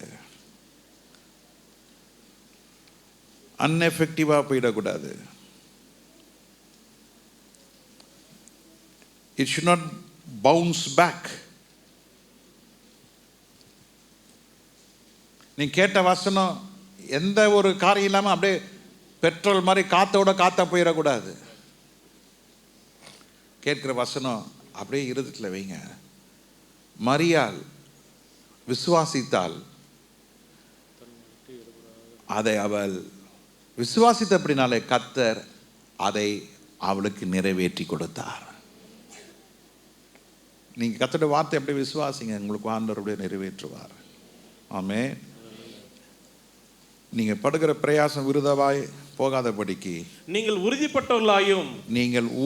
A: அன்எஃபெக்டிவாக போயிடக்கூடாது. It should not bounce back. நீ கேட்ட வசனம் எந்த ஒரு காரியம் இல்லாமல் அப்படியே பெட்ரோல் மாதிரி காத்தா போயிடக்கூடாது. கேட்கிற வசனம் அப்படியே இருதயத்தில் வைங்க. மரியாள் விசுவாசித்தாள், அதை அவள் விசுவாசித்தபடினாலே கர்த்தர் அதை அவளுக்கு நிறைவேற்றி கொடுத்தார். நீங்கள் கர்த்தருடைய வார்த்தை அப்படியே விசுவாசிங்க, உங்களுக்கு ஆண்டவருடைய நிறைவேற்றுவார். ஆமென். நீங்கள் படுகிற பிரயாசம் விருதாவாய் போகாதபடிக்கு நீங்கள்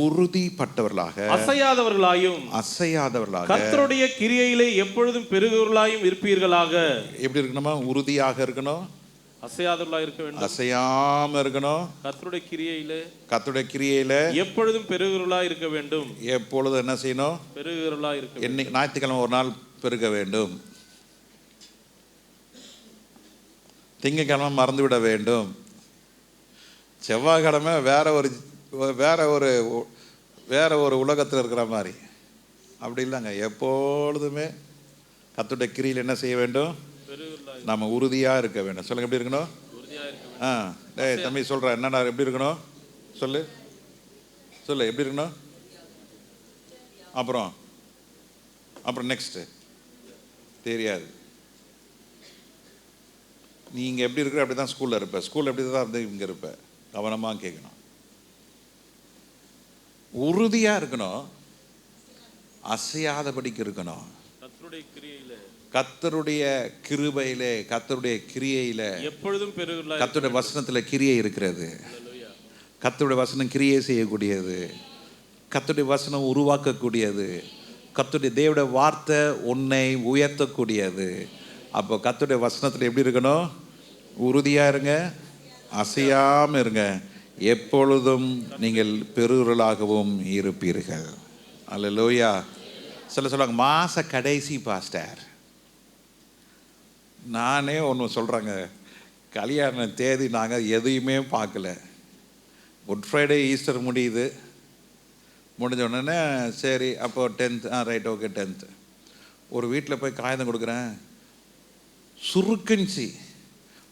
A: உறுதிப்பட்டவர்களாக அசையாதவர்களாக
B: கர்த்தருடைய கிரியையிலே எப்பொழுதும் பெருகுவர்களாயும் இருப்பீர்களாக.
A: எப்படி இருக்கணுமா? உறுதியாக இருக்கணும்,
B: அசையாதவர்களாக இருக்க வேண்டும்,
A: அசையாம இருக்கணும்.
B: கர்த்தருடைய கிரியையில எப்பொழுதும் பெருகுவர்களாக இருக்க வேண்டும்.
A: எப்பொழுதும் என்ன செய்யணும்?
B: பெருகுவர்களாக இருக்க வேண்டும்.
A: ஞாயிற்றுக்கிழமை ஒரு நாள் பெருக வேண்டும். திங்கக்கிழமை மறந்து விட வேண்டும், செவ்வாய்க்கிழமை வேற ஒரு உலகத்தில் இருக்கிற மாதிரி. அப்படி இல்லைங்க. எப்பொழுதுமே கர்த்தருடைய கிரியில் என்ன செய்ய வேண்டும்? நம்ம உறுதியாக இருக்க வேண்டும். சொல்லுங்க, எப்படி இருக்கணும்? டேய் தம்பி சொல்கிறேன், என்னடா எப்படி இருக்கணும்? சொல்லு எப்படி இருக்கணும்? அப்புறம் நெக்ஸ்ட்டு தெரியாது. நீங்கள் எப்படி இருக்கிற அப்படி தான் ஸ்கூலில் இருப்ப, ஸ்கூலில் எப்படி தான் இருந்து இங்கே இருப்ப. கவனமாக கேட்கணும், உறுதியாக இருக்கணும், அசையாதபடிக்கு இருக்கணும். கர்த்தருடைய கிருபையிலே, கர்த்தருடைய கிரியையில எப்பொழுதும் கர்த்தருடைய வசனத்தில் கிரியை இருக்கிறது. கர்த்தருடைய வசனம் கிரியை செய்யக்கூடியது, கர்த்தருடைய வசனம் உருவாக்கக்கூடியது, கர்த்தருடைய தேவனுடைய வார்த்தை உன்னை உயர்த்தக்கூடியது. அப்போ கர்த்தருடைய வசனத்தில் எப்படி இருக்கணும்? உறுதியாக இருங்க, அசையாமல் இருங்க, எப்பொழுதும் நீங்கள் பெருகளாகவும் இருப்பீர்கள். அல்லேலூயா. சொல்லுவாங்க மாச கடைசி பாஸ்டர். நானே ஒன்று சொல்கிறாங்க, கல்யாண தேதி நாங்கள் எதையுமே பார்க்கல. குட் ஃப்ரைடே ஈஸ்டர் முடிஞ்ச உடனே சரி அப்போ 10th ரைட் ஓகே 10th ஒரு வீட்டில் போய் காகிதம் கொடுக்குறேன், சுருக்குஞ்சி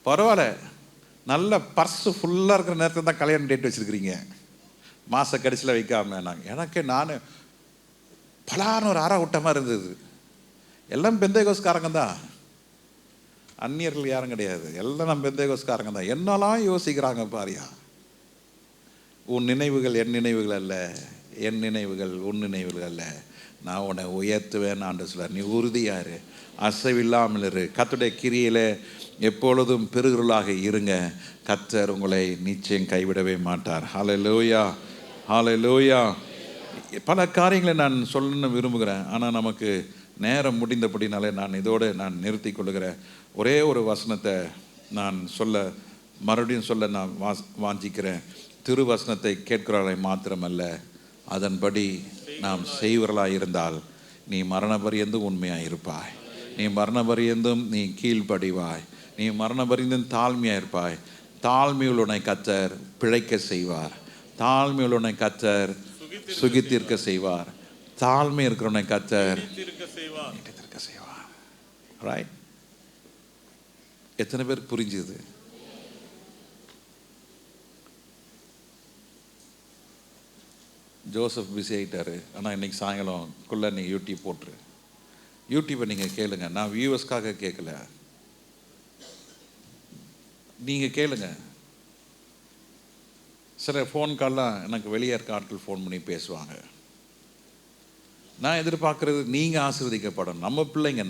A: பரவாயில்ல, நல்ல பர்ஸு ஃபுல்லாக இருக்கிற நேரத்தில் தான் கல்யாணம் டேட் வச்சுருக்கிறீங்க, மாத கடைசியில் வைக்காம. எனக்கு நான் பலான்னு ஒரு அரை விட்ட மாதிரி இருந்தது. எல்லாம் பெந்தேகோஸ்காரங்க தான், அந்நியர்கள் யாரும் கிடையாது, எல்லாம் நம்ம பெந்தேகோஸ்காரங்க தான். என்னெல்லாம் யோசிக்கிறாங்க பாரியா. உன் நினைவுகள் என் நினைவுகள் அல்ல, என் நினைவுகள் உன் நினைவுகள் அல்ல, நான் உன்னை உயர்த்துவேன் ஆண்டு சொல்ல. நீ உறுதியாரு, அசைவில்லாமல் இரு, கர்த்தருடைய கிரியில எப்பொழுதும் பெருகளாக இருங்க. கர்த்தர் உங்களை நிச்சயம் கைவிடவே மாட்டார். ஹல்லேலூயா, ஹல்லேலூயா. பல காரியங்களை நான் சொல்லணும்னு விரும்புகிறேன், ஆனால் நமக்கு நேரம் முடிந்தபடினாலே நான் இதோடு நான் நிறுத்தி கொள்ளுகிறேன். ஒரே ஒரு வசனத்தை நான் மறுபடியும் சொல்ல நான் வாஞ்சிக்கிறேன். திருவசனத்தை கேட்கிறவர்களை மாத்திரமல்ல, அதன்படி நாம் செய்வர்களாக இருந்தால் நீ மரண பரியந்தும் உண்மையாக இருப்பாய், நீ மரண பரியந்தும் நீ கீழ்ப்படிவாய், நீ மரண பரியந்தும் தாழ்மையாக இருப்பாய். தாழ்மையுள்ள உன்னை கர்த்தர் பிழைக்க செய்வார், தாழ்மையுள்ள உன்னை கர்த்தர் சுகித்திருக்க செய்வார், தாழ்மை இருக்கிறவனை கர்த்தர் செய்வார். ரைட்? எத்தனை பேருக்கு புரிஞ்சுது? ஜோசப் பிஸி ஆகிட்டாரு, ஆனால் இன்னைக்கு சாயங்காலம்குள்ளே நீங்கள் யூடியூப் போட்டுரு, யூடியூப்பை நீங்கள் கேளுங்க. நான் வியூவர்ஸ்க்காக கேட்கல, நீங்கள் கேளுங்க. சில ஃபோன் கால்லாம் எனக்கு வெளியே இருக்க ஆட்கள் ஃபோன் பண்ணி பேசுவாங்க. நான் எதிர்பார்க்குறது நீங்கள் ஆசீர்வதிக்கப்படணும். நம்ம பிள்ளைங்க,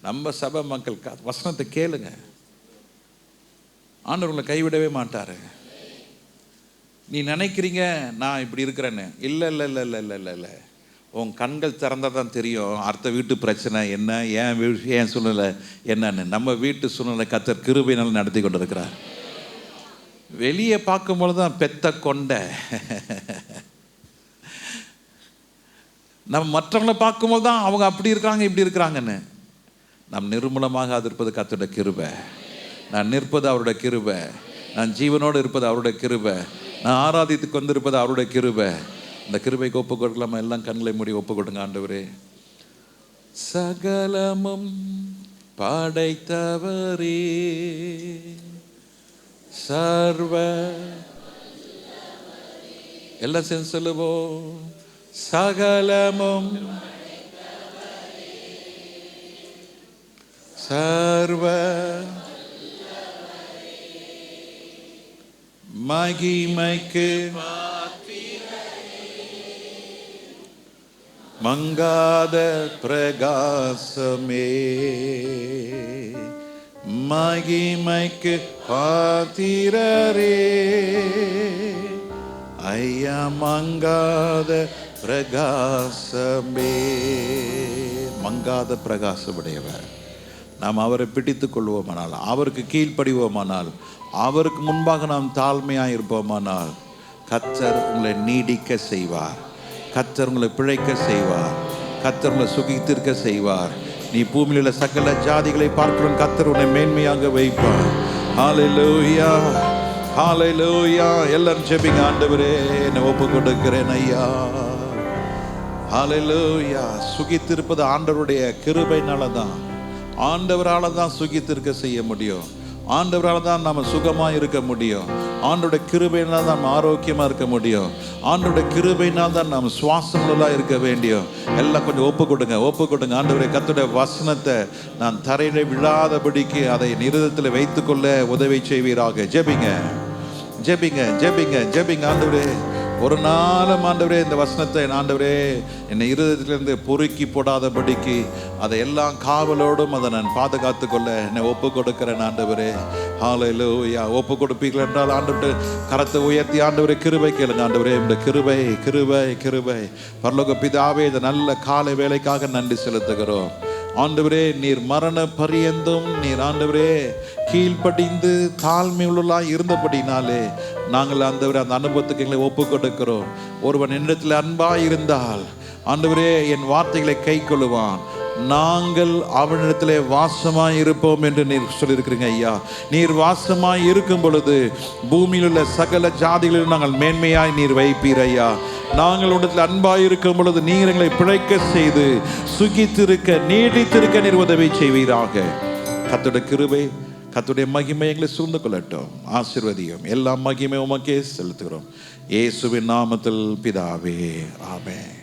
A: நம்ம சபை மக்கள் வசனத்தை கேளுங்க. ஆண்டவர் உங்களை கைவிடவே மாட்டார். நீ நினைக்கிறீங்க நான் இப்படி இருக்கிறேன்னு, இல்லை இல்லை இல்லை இல்லை இல்லை இல்லை இல்லை. உன் கண்கள் திறந்தால் தான் தெரியும் அடுத்த வீட்டு பிரச்சனை என்ன, ஏன் சூழ்நிலை என்னன்னு. நம்ம வீட்டு சூழ்நிலை கர்த்தர் கிருபையினால் நடத்தி கொண்டு இருக்கிறார். வெளியே பார்க்கும்போது தான் பெத்த கொண்ட, நம்ம மற்றவங்களை பார்க்கும்போது தான் அவங்க அப்படி இருக்கிறாங்க இப்படி இருக்கிறாங்கன்னு. நம் நிர்மூலமாக அது இருப்பது கர்த்தருடைய கிருபை. நான் நிற்பது அவருடைய கிருபை, நான் ஜீவனோடு இருப்பது அவருடைய கிருபை, நான் ஆராதித்து கொண்டிருப்பது அவருடைய கிருபை. இந்த கிருபைக்கு ஒப்பு கொடுக்கலாமா? எல்லாம் கண்களை மூடி ஒப்பு கொடுங்க. ஆண்டவரே, சகலமும் படைத்தவரே, சர்வ எல்லாம் சேர்ந்து சொல்லுவோம். சகலமும் சர்வ மகிமைக்கு மங்காத பிரகாசமே, மகிமைக்கு பாத்திரரே, ஐயா மங்காத பிரகாசமே. மங்காத பிரகாசமுடையவர். நாம் அவரை பிடித்துக் கொள்வோமானால், அவருக்கு கீழ்ப்படிவோமானால், அவருக்கு முன்பாக நாம் தாழ்மையாக இருப்போமானால், கர்த்தர் உங்களை நீடிக்க செய்வார், கர்த்தர் உங்களை பிழைக்க செய்வார், கர்த்தர் உங்களை சுகித்திருக்க செய்வார். நீ பூமியில் உள்ள சகல ஜாதிகளை பார்க்கிறோம், கர்த்தர் உன்னை மேன்மையாக வைப்பார். ஹalleluya ஹalleluya. எல்லாரும் ஜெபிங்க. ஆண்டவரே என்னை ஒப்பு கொடுக்கிறேன் ஐயா. ஹalleluya. சுகித்திருப்பது ஆண்டவருடைய கிருபையினால தான். ஆண்டவரால தான் சுகித்திருக்க செய்ய முடியும். ஆண்டவரால் தான் நம்ம சுகமாக இருக்க முடியும். ஆண்டோடைய கிருபையினால் தான் நம்ம ஆரோக்கியமாக இருக்க முடியும். ஆண்டோடைய கிருபையினால் தான் நம்ம சுவாசங்களாக இருக்க வேண்டியும். எல்லாம் கொஞ்சம் ஒப்பு கொடுங்க, ஒப்பு கொடுங்க. ஆண்டவரே, கர்த்தருடைய வசனத்தை நான் தரையில விழாதபடிக்கு அதை நிருதத்தில் வைத்துக்கொள்ள உதவி செய்வீராக. ஜெபிங்க ஜெபிங்க ஜெபிங்க ஜெபிங்க. ஆண்டவரே, ஒரு நாளும் ஆண்டவரே இந்த வசனத்தை ஆண்டவரே என்னை இருதயத்திலிருந்து பொறுக்கி போடாதபடிக்கு அதை எல்லாம் காவலோடும் அதை நான் பாதுகாத்து கொள்ள என்னை ஒப்பு கொடுக்கிறேன் ஆண்டவரே. ஹalleluya. ஒப்பு கொடுப்பீர்கள் என்றால் ஆண்டவரே கரத்தை உயர்த்தி ஆண்டவரே கிருபை கேளுங்க. ஆண்டவரே, இந்த கிருபை கிருபை கிருபை. பரலோக பிதாவே, இந்த நல்ல காலை வேளைக்காக நன்றி செலுத்துகிறோம். ஆண்டவரே, நீர் மரண பரியந்தும் நீர் ஆண்டவரே கீழ்ப்படிந்து தாழ்மை உள்ளாய் இருந்தபடினாலே நாங்கள் ஆண்டவரே அந்த அனுபவத்துக்கு எங்களை ஒப்பு கொடுக்கிறோம். ஒருவன் என்னிடத்தில் அன்பாய் இருந்தால் ஆண்டவரே என் வார்த்தைகளை கை கொள்ளுவான், நாங்கள் அவனிடத்திலே வாசமாய் இருப்போம் என்று நீர் சொல்லியிருக்கிறீங்க ஐயா. நீர் வாசமாய் இருக்கும் பொழுது பூமியில் உள்ள சகல ஜாதிகளில் நாங்கள் மேன்மையாய் நீர் வைப்பீர் ஐயா. நாங்கள் உடத்தில் அன்பாய் இருக்கும் பொழுது நீர் எங்களை பிழைக்க செய்து சுகித்திருக்க நீடித்திருக்க நீர் உதவி செய்வீராக. கர்த்தருடைய கிருபை கர்த்தருடைய மகிமை எங்களை சூழ்ந்து கொள்ளட்டும். ஆசீர்வதியும். எல்லா மகிமை உமக்கே செலுத்துகிறோம். இயேசுவின் நாமத்தில் பிதாவே, ஆமென்.